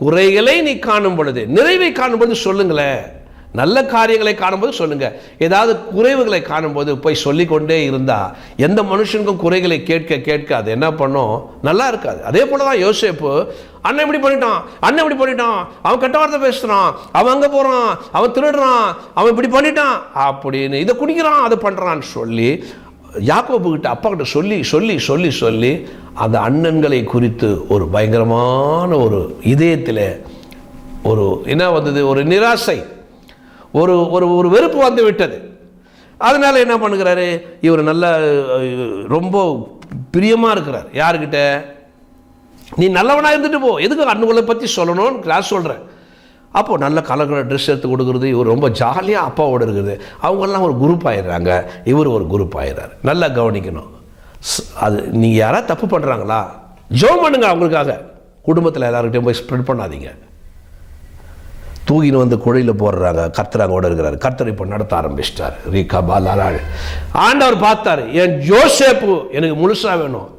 குறைகளை நீ காணும் பொழுது, நிறைவை காணும் பொழுது சொல்லுங்களேன். நல்ல காரியங்களை காணும்போது சொல்லுங்கள். ஏதாவது குறைவுகளை காணும்போது போய் சொல்லிக்கொண்டே இருந்தால் எந்த மனுஷனுக்கும் குறைகளை கேட்க அது என்ன பண்ணும்? நல்லா இருக்காது. அதே போல தான் யோசேப்பு, அண்ணன் இப்படி பண்ணிட்டான், அண்ணன் இப்படி பண்ணிட்டான், அவன் கெட்ட வார்த்தை பேசுகிறான், அவன் அங்கே போகிறான், அவன் திருடுறான், அவன் இப்படி பண்ணிட்டான் அப்படின்னு, இதை குடிக்கிறான், அதை பண்ணுறான்னு சொல்லி யாக்கோபுக்கிட்ட அப்பா கிட்ட சொல்லி சொல்லி சொல்லி சொல்லி அந்த அண்ணன்களை குறித்து ஒரு பயங்கரமான ஒரு இதயத்தில் ஒரு என்ன வந்தது? ஒரு நிராசை, ஒரு ஒரு ஒரு வெறுப்பு வந்து விட்டது. அதனால் என்ன பண்ணுகிறாரு? இவர் நல்ல ரொம்ப பிரியமாக இருக்கிறார். யாருக்கிட்ட? நீ நல்லவனாக இருந்துட்டு போ, எதுக்கு அண்ணங்களை பற்றி சொல்லணும்னு கிளாஸ் சொல்கிறேன். அப்போது நல்ல கலர் ட்ரெஸ் எடுத்து கொடுக்குறது, இவர் ரொம்ப ஜாலியாக அப்பாவோடு இருக்கிறது. அவங்கெல்லாம் ஒரு குரூப் ஆயிடுறாங்க, இவர் ஒரு குரூப் ஆயிடுறாரு. நல்லா கவனிக்கணும். அது நீங்கள் யாராவது தப்பு பண்ணுறாங்களா, ஜெபம் பண்ணுங்க அவங்களுக்காக. குடும்பத்தில் எல்லாருக்கிட்டையும் போய் ஸ்ப்ரெட் பண்ணாதீங்க. தூக்கின்னு வந்து குழியில் போடுறாங்க, கர்த்தராங்கோட இருக்கிறாரு. கர்த்தர் இப்போ நடத்த ஆரம்பிச்சிட்டார். ரீகா பாலாள் ஆண்டவர் பார்த்தார், என் யோசேப்பு எனக்கு முழுசாக வேணும்,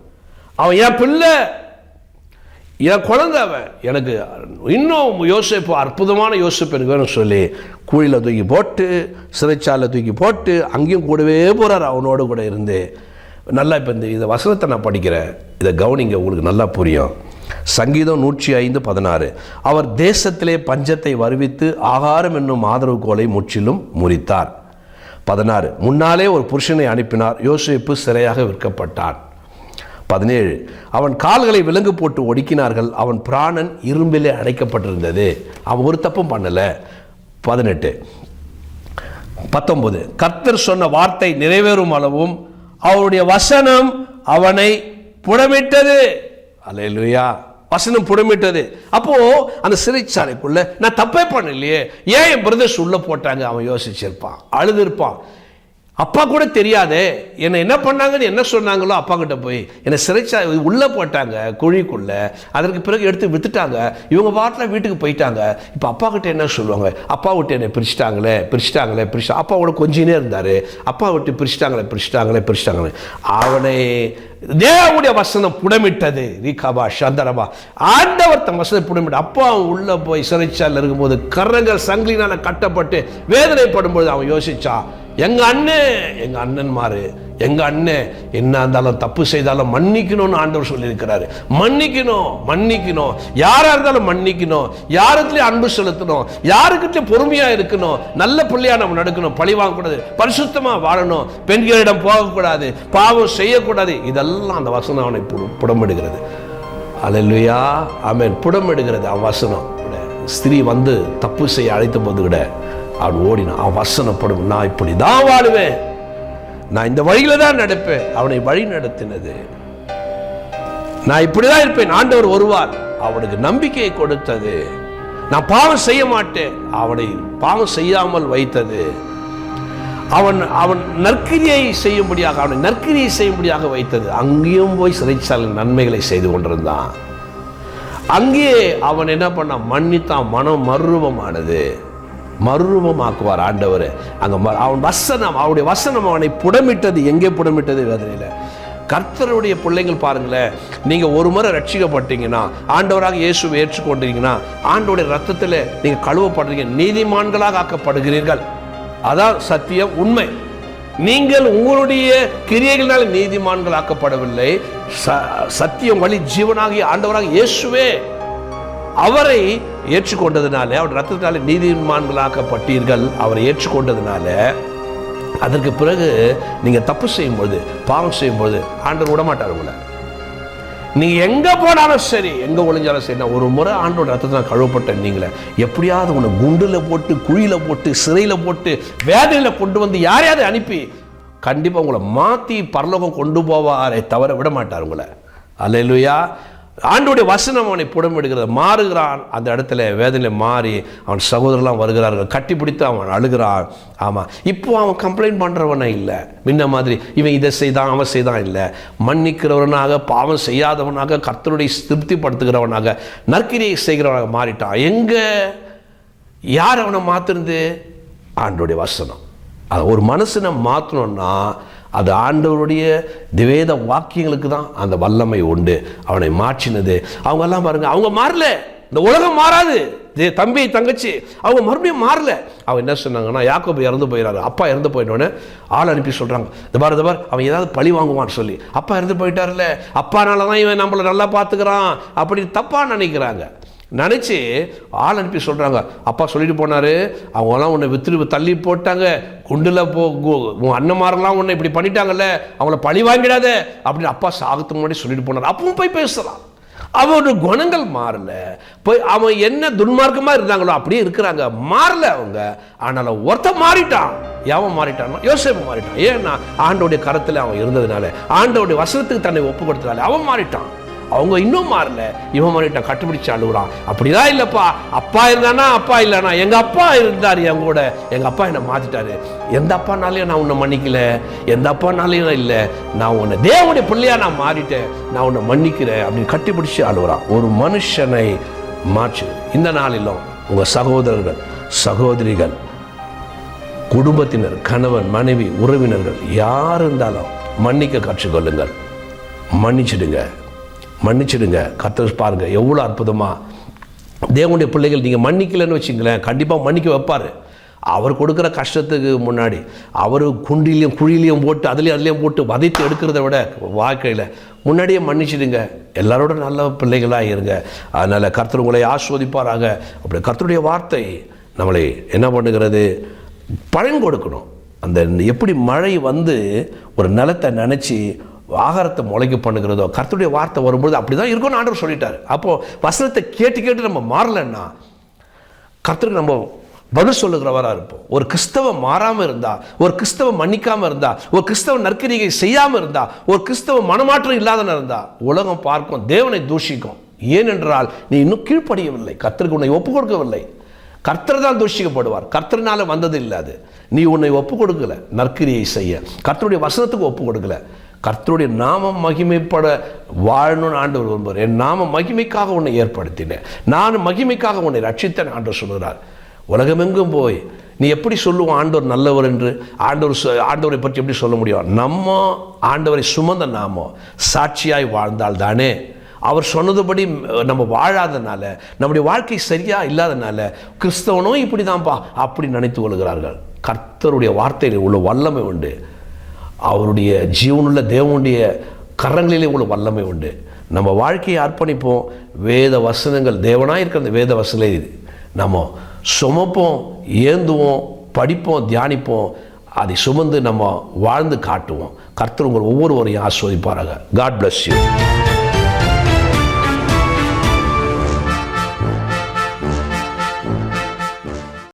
அவன் என் பிள்ளை, என் குழந்தை, அவன் எனக்கு இன்னும் யோசேப்பு, அற்புதமான யோசேப்பு எனக்கு வேணும்னு சொல்லி குழியில் தூக்கி போட்டு, சிறைச்சாலையில் தூக்கி போட்டு, அங்கேயும் கூடவே போகிறார் அவனோடு கூட இருந்து. நல்லா இப்போ இந்த வசனத்தை நான் படிக்கிறேன், இதை கவனிங்க, உங்களுக்கு நல்லா புரியும். சங்கீதம் 105:16. அவர் தேசத்திலே பஞ்சத்தை வருவித்து ஆகாரம் என்னும் ஆதரவுகோலை முற்றிலும் முறித்தார். 16. முன்னாலே ஒரு புருஷனை அனுப்பினார், யோசேப்பு சிறையாக விற்கப்பட்டான். 17. அவன் கால்களை விலங்கு போட்டு ஒடுக்கினார்கள், அவன் பிராணன் இரும்பிலே அடைக்கப்பட்டிருந்தது. அவன் ஒரு தப்பும் பண்ணலை. 18. 19. கர்த்தர் சொன்ன வார்த்தை நிறைவேறும் அளவும் அவருடைய வசனம் அவனை புடமிட்டது. அல்லேலூயா. வசனம் புடமிட்டது. அப்போ அந்த சிறைச்சாலைக்குள்ள நான் தப்பே பண்ணலையே, ஏன் என் பிரதர்ஸ் உள்ள போட்டாங்க? அவன் யோசிச்சிருப்பான், அழுது இருப்பான். அப்பா கூட தெரியாதே என்னை என்ன பண்ணாங்கன்னு என்ன சொன்னாங்களோ அப்பா கிட்ட போய் என்னை சிறைச்சாலை உள்ளே போட்டாங்க குழிக்குள்ள, அதற்கு பிறகு எடுத்து வித்துட்டாங்க, இவங்க பாட்டில் வீட்டுக்கு போயிட்டாங்க. இப்போ அப்பா கிட்ட என்ன சொல்லுவாங்க? அப்பா விட்டு என்னை பிரிச்சுட்டாங்களே. அப்பாவோட கொஞ்சினே இருந்தார், அப்பா விட்டு பிரிச்சுட்டாங்களே. அவனை தேவனுடைய வசனம் புடமிட்டது. ரீகாபா சந்தரபா, ஆண்டவர் தன் வசனம் புடமிட்டு. அப்பா அவன் உள்ள போய் சிறைச்சாலையில் இருக்கும்போது கரங்கள் சங்கிலினால கட்டப்பட்டு வேதனைப்படும்போது அவன் யோசிச்சான், எங்க அண்ணன்மாரு, எங்க அண்ணன் என்ன இருந்தாலும் தப்பு செய்தாலும் மன்னிக்கணும்னு ஆண்டவர் சொல்லியிருக்கிறாரு. மன்னிக்கணும், யாரா இருந்தாலும் மன்னிக்கணும், யாருக்குள்ளே அன்பு செலுத்தணும், யாருக்கிட்ட பொறுமையா இருக்கணும், நல்ல பிள்ளையா நம்ம நடக்கணும், பழி வாங்கக்கூடாது, பரிசுத்தமா வாழணும், பெண்களிடம் போகக்கூடாது, பாவம் செய்யக்கூடாது. இதெல்லாம் அந்த வசனம் அவனை புடமிடுகிறது. அல்லேலூயா, ஆமென். புடமிடுகிறது அவன் வசனம். ஸ்திரீ வந்து தப்பு செய்ய அழைத்த போது கூட அவன் ஓடினான். அவன் வசனப்படும், நான் இப்படி தான் வாழுவேன், நான் இந்த வழியில தான் நடப்பேன். அவனை வழி நடத்தினது. நான் இப்படிதான் இருப்பேன், ஆண்டவர் வருவார், அவனுக்கு நம்பிக்கையை கொடுத்தது. நான் பாவம் செய்ய மாட்டேன், அவனை பாவம் செய்யாமல் வைத்தது. அவன் நற்கிரியை செய்யும்படியாக, அவனை நற்கிரியை செய்யும்படியாக வைத்தது. அங்கேயும் போய் சிறைச்சாலை நன்மைகளை செய்து கொண்டிருந்தான். அங்கே அவன் என்ன பண்ணான்? மன்னித்தான். மனம் மறுரூபமானது. மறுரூபமாக்குவார் ஆண்டவர். அங்க அவன் வசனம், அவருடைய வசனம் அவனை புடமிட்டது. எங்கே புடமிட்டது? வேதனையில. கர்த்தருடைய பிள்ளைகள் பாருங்களேன், நீங்க ஒரு முறை ரட்சிக்கப்பட்டீங்கன்னா, ஆண்டவராக இயேசுவை ஏற்றுக்கொண்டீங்கன்னா, ஆண்டவருடைய ரத்தத்தில் நீங்க கழுவப்படுறீங்க, நீதிமான்களாக ஆக்கப்படுகிறீர்கள். அதான் சத்தியம், உண்மை. நீங்கள் உங்களுடைய கிரியைகளால் நீதிமான்கள் ஆக்கப்படவில்லை. சத்தியம், வழி, ஜீவனாகிய ஆண்டவராக இயேசுவே அவரை ஏற்றுக்கொண்டதுனால, அவர் ரத்தத்தினால நீதிமான்களாக்கப்பட்டீர்கள். அவரை ஏற்றுக்கொண்டதுனால, அதற்கு பிறகு நீங்க தப்பு செய்யும்போது, பாவம் செய்யும்போது ஆண்டவர் விடமாட்டார் உங்களை. நீங்க எங்க போனாலும் சரி, எங்க ஒளிஞ்சாலும் சரி, ஒரு முறை ஆண்டோட ரத்தத்தினால் கழுவப்பட்ட நீங்களே எப்படியாவது உன்னை குண்டுல போட்டு, குழியில போட்டு, சிறையில போட்டு, வேதனையில கொண்டு வந்து யாரையாவது அனுப்பி கண்டிப்பா உங்களை மாத்தி பரலோகம் கொண்டு போவாரே தவிர விட மாட்டார் உங்களை. அல்லேலூயா. ஆண்டோடைய வசனம் அவனை புடமிடுகிறது. மாறுகிறான். அந்த இடத்துல வேதனையில மாறி அவன் சகோதரர்லாம் வருகிறார்கள், கட்டி பிடித்து அவன் அழுகிறான். ஆமா, இப்போ அவன் கம்ப்ளைண்ட் பண்றவனா இல்லை, முன்ன மாதிரி இவன் இதை செய்தான் அவன் செய்தான் இல்லை. மன்னிக்கிறவனாக, பாவம் செய்யாதவனாக, கர்த்தருடைய திருப்திப்படுத்துகிறவனாக, நற்கிரியை செய்கிறவனாக மாறிட்டான். எங்க யார் அவனை மாத்துறது? ஆண்டோடைய வசனம். ஒரு மனுஷனை மாற்றணும்னா அது ஆண்டவருடைய திவேத வாக்கியங்களுக்கு தான் அந்த வல்லமை உண்டு. அவனை மாற்றினது. அவங்க எல்லாம் பாருங்க, அவங்க மாறல. இந்த உலகம் மாறாது. தம்பி தங்கச்சி அவங்க மறுபடியும் மாறல. அவங்க என்ன சொன்னாங்கன்னா, யாக்கோபு இறந்து போயிடாரு. அப்பா இறந்து போயிட்டோன்னே ஆள் அனுப்பி சொல்றாங்க, இந்த பார் அவன் ஏதாவது பழி வாங்குவான்னு சொல்லி. அப்பா இறந்து போயிட்டார்ல, அப்பானால தான் இவன் நம்மளை நல்லா பார்த்துக்கிறான் அப்படின்னு தப்பா நினைக்கிறாங்க. நினச்சி ஆள் அனுப்பி சொல்கிறாங்க, அப்பா சொல்லிட்டு போனார், அவங்களாம் உன்னை வித்து தள்ளி போட்டாங்க, குண்டில் உன் அண்ணன்மாரெல்லாம் உன்னை இப்படி பண்ணிட்டாங்கல்ல, அவங்கள பழி வாங்கிடாத அப்படின்னு அப்பா சாகத்துக்கு முன்னாடி சொல்லிட்டு போனார். அப்பவும் போய் பேசலாம். அவனோட குணங்கள் மாறல. போய் அவன் என்ன துன்மார்க்கமாக இருந்தாங்களோ அப்படியே இருக்கிறாங்க, மாறல அவங்க. ஆனால் ஒருத்தன் மாறிட்டான். எவன் மாறிட்டான்னா யோசேப்பு மாறிட்டான். ஏன்னா ஆண்டோடைய கரத்தில் அவன் இருந்ததுனால, ஆண்டோடைய வசனத்துக்கு தன்னை ஒப்பு கொடுத்ததால அவன் மாறிட்டான். அவங்க இன்னும் மாறல, இவன் மாறிட்டான். கட்டுப்பிடிச்சு அழுகுறான். அப்படிதான் இல்லப்பா, அப்பா இருந்தானா அப்பா இல்லைனா, எங்க அப்பா இருந்தாரு என் கூட, எங்க அப்பா என்னை மாத்திட்டாரு. எந்த அப்பானாலையும் நான் உன்னை மன்னிக்கல, எந்த அப்பானாலையும் இல்லை, நான் உன்னை தேவனுடைய பிள்ளையா நான் மாறிட்டேன், நான் உன்னை மன்னிக்கிறேன் அப்படின்னு கட்டிப்பிடிச்சு அழுகுறான். ஒரு மனுஷனை மாற்று. இந்த நாளிலும் உங்க சகோதரர்கள், சகோதரிகள், குடும்பத்தினர், கணவன், மனைவி, உறவினர்கள் யார் இருந்தாலும் மன்னிக்க கற்றுக்கொள்ளுங்கள். மன்னிச்சிடுங்க. கர்த்தர் பாருங்க எவ்வளோ அற்புதமா தேவனுடைய பிள்ளைகள் நீங்கள் மன்னிக்கலன்னு வச்சுங்களேன், கண்டிப்பாக மன்னிக்க வைப்பார். அவர் கொடுக்குற கஷ்டத்துக்கு முன்னாடி அவர் குழியிலையும் போட்டு அதுலேயும் போட்டு வதைத்து எடுக்கிறத விட வாழ்க்கையில் முன்னாடியே மன்னிச்சிடுங்க. எல்லாரோட நல்ல பிள்ளைகளாக இருங்க. அதனால் கர்த்தர் உங்களை ஆஸ்வதிப்பாராக. அப்படி கர்த்தருடைய வார்த்தை நம்மளை என்ன பண்ணுகிறது? பலன் கொடுக்கணும். அந்த எப்படி மழை வந்து ஒரு நிலத்தை நினச்சி ஆகாரத்தை முளைக்க பண்ணுகிறதோ, கர்த்தருடைய வார்த்தை வரும்போது அப்படிதான் இருக்கும்னு ஆண்டவர் சொல்லிட்டார். அப்போ வசனத்தை கேட்டு நம்ம மாறலன்னா கர்த்தருக்கு நம்ம பதில் சொல்லுகிறவராக இருப்போம். ஒரு கிறிஸ்தவ மாறாமல் இருந்தா, ஒரு கிறிஸ்தவ மன்னிக்காமல் இருந்தா, ஒரு கிறிஸ்தவ நற்கிரியை செய்யாமல் இருந்தா, ஒரு கிறிஸ்தவ மனமாற்றம் இல்லாதன இருந்தா உலகம் பார்க்கும், தேவனை தூஷிக்கும். ஏனென்றால் நீ இன்னும் கீழ்ப்படியவில்லை, கர்த்தருக்கு உன்னை ஒப்பு கொடுக்கவில்லை. கர்த்தர் தான் தூஷிக்கப்படுவார். கர்த்தர்னால வந்தது இல்லை அது. நீ உன்னை ஒப்பு கொடுக்கல நற்கிரியை செய்ய, கர்த்தருடைய வசனத்துக்கு ஒப்பு கொடுக்கல. கர்த்தருடைய நாமம் மகிமைப்பட வாழணும்னு ஆண்டவர் விரும்புகிறார். என் நாம மகிமைக்காக உன்னை ஏற்படுத்தினேன், நான் மகிமைக்காக உன்னை ரட்சித்தேன் ஆண்டவர் சொல்கிறார். உலகமெங்கும் போய் நீ எப்படி சொல்லுவோம் ஆண்டவர் நல்லவர் என்று? ஆண்டவரை பற்றி எப்படி சொல்ல முடியும்? நம்ம ஆண்டவரை சுமந்த நாம சாட்சியாய் வாழ்ந்தால் தானே. அவர் சொன்னதுபடி நம்ம வாழாதனால, நம்முடைய வாழ்க்கை சரியா இல்லாதனால கிறிஸ்தவனும் இப்படி தான்ப்பா அப்படி நினைத்து கொள்கிறார்கள். கர்த்தருடைய வார்த்தையில் உள்ள வல்லமை உண்டு. அவருடைய ஜீவனுள்ள தேவனுடைய கரங்களிலே உள்ள வல்லமை உண்டு. நம்ம வாழ்க்கையை அர்ப்பணிப்போம். வேத வசனங்கள், தேவனாக இருக்கிற அந்த வேத வசனங்களை நம்ம சுமப்போம், ஏந்துவோம், படிப்போம், தியானிப்போம். அதை சுமந்து நம்ம வாழ்ந்து காட்டுவோம். கர்த்தர் உங்கள் ஒவ்வொருவரையும் ஆஸ்வதிப்பாராக. God bless you.